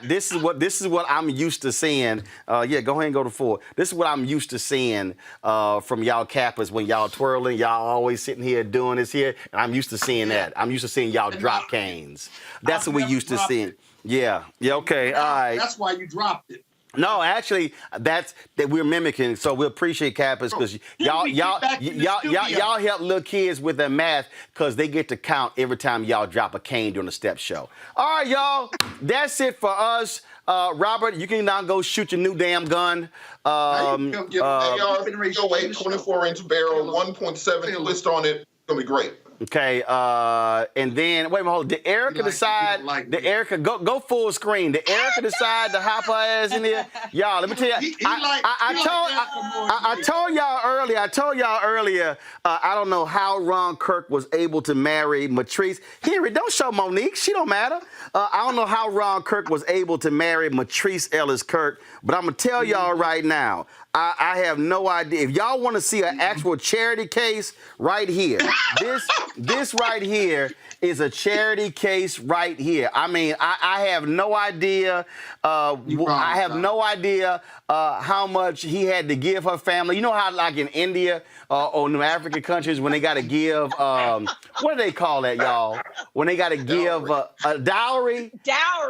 this is what I'm used to seeing. Yeah, go ahead and go to 4. This is what I'm used to seeing from y'all Kappas when y'all twirling. Y'all always sitting here doing this here, and I'm used to seeing that. I'm used to seeing y'all drop canes. That's what we used to seeing. Yeah. Okay. All right. That's why you dropped it. No, actually, that we're mimicking. So we appreciate Kappas because y'all help little kids with their math because they get to count every time y'all drop a cane during the step show. All right, y'all, that's it for us. Robert, you can now go shoot your new damn gun. AR, 24-inch barrel, 1.7 twist on it. It's gonna be great. Okay, and then wait a minute, hold on. Did Erica decide? Did Erica go full screen? Did Erica decide to hop her ass in there? Y'all, let me tell you. I told y'all earlier. I don't know how Ron Kirk was able to marry Matrice. Henry, don't show Monique. She don't matter. I don't know how Ron Kirk was able to marry Matrice Ellis Kirk, but I'm gonna tell y'all right now. I have no idea. If y'all want to see an actual charity case, right here. This right here is a charity case right here. I mean, I have no idea. I have no idea how much he had to give her family. You know how, like in India or New African countries, when they got to give, what do they call that, y'all? When they got to give a dowry.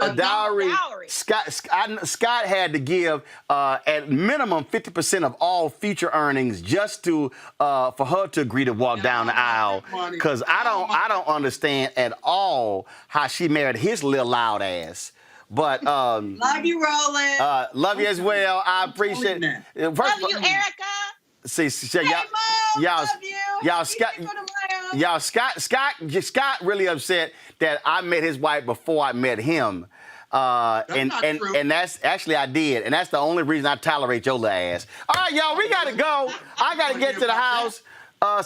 A dowry. Scott had to give at minimum 50% of all future earnings just to for her to agree to walk down the aisle. Because I don't understand at all how she married his little loud ass. But love you, Roland. Love you as well. I appreciate it. Love you, Erica. See, Scott really upset that I met his wife before I met him. And that's actually I did, and that's the only reason I tolerate your little ass. All right, y'all, we gotta go. I gotta get to the house.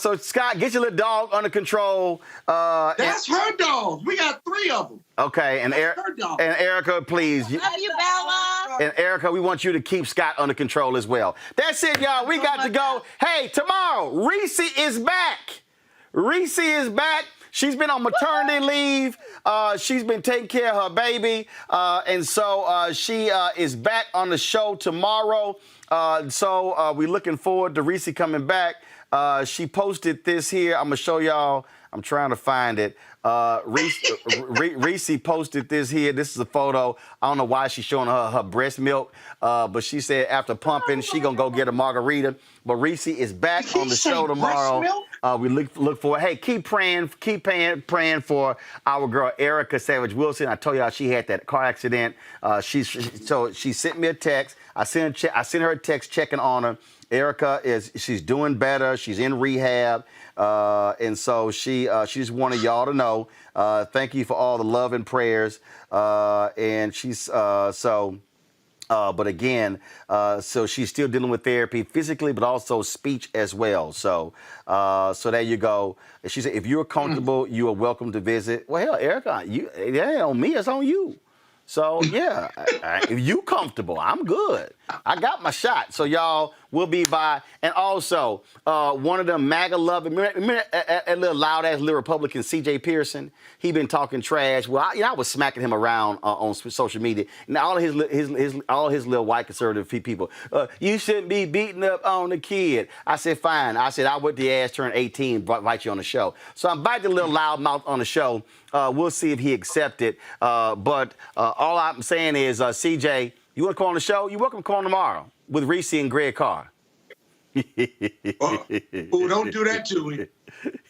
So Scott, get your little dog under control. That's her dog. We got 3 of them. Okay, and Erica, please. Love you, Bella. And Erica, we want you to keep Scott under control as well. That's it, y'all. We got to go. Hey, tomorrow, Reese is back. Reese is back. She's been on maternity leave. She's been taking care of her baby. And so she is back on the show tomorrow. So we're looking forward to Reese coming back. She posted this here. I'm going to show y'all. I'm trying to find it. Reese posted this here. This is a photo. I don't know why she's showing her breast milk, but she said after pumping, she going to go get a margarita. But Reese is back on the show tomorrow. We look for it. Hey, keep praying for our girl Erica Savage Wilson. I told y'all she had that car accident. She sent me a text. I sent her a text checking on her. Erica she's doing better. She's in rehab, and so she just wanted y'all to know. Thank you for all the love and prayers. And she's so But again, so she's still dealing with therapy physically, but also speech as well. So, so there you go. She said, if you're comfortable, you are welcome to visit. Well, hell, Erica, it ain't on me, it's on you. So yeah, if you comfortable, I'm good. I got my shot. So y'all will be by. And also, one of them MAGA loving, remember that little loud ass little Republican C.J. Pearson? He been talking trash. Well, I was smacking him around on social media. And all his little white conservative people, you shouldn't be beating up on the kid. I said, fine. I said, I wait till the ass turn 18, invite you on the show. So I invited the little loudmouth on the show. We'll see if he accepts it. But all I'm saying is, CJ, you want to call on the show? You're welcome to call on tomorrow with Reese and Greg Carr. Oh, don't do that to me.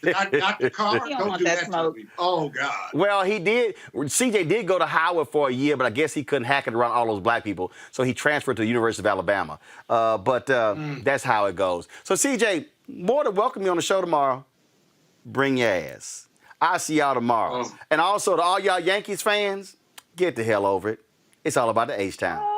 Not the car. Don't do that to me. Oh, God. Well, he did. CJ did go to Howard for a year, but I guess he couldn't hack it around all those black people. So he transferred to the University of Alabama. But that's how it goes. So, CJ, more than welcome you on the show tomorrow. Bring your ass. I'll see y'all tomorrow. And also to all y'all Yankees fans, get the hell over it. It's all about the H-Town.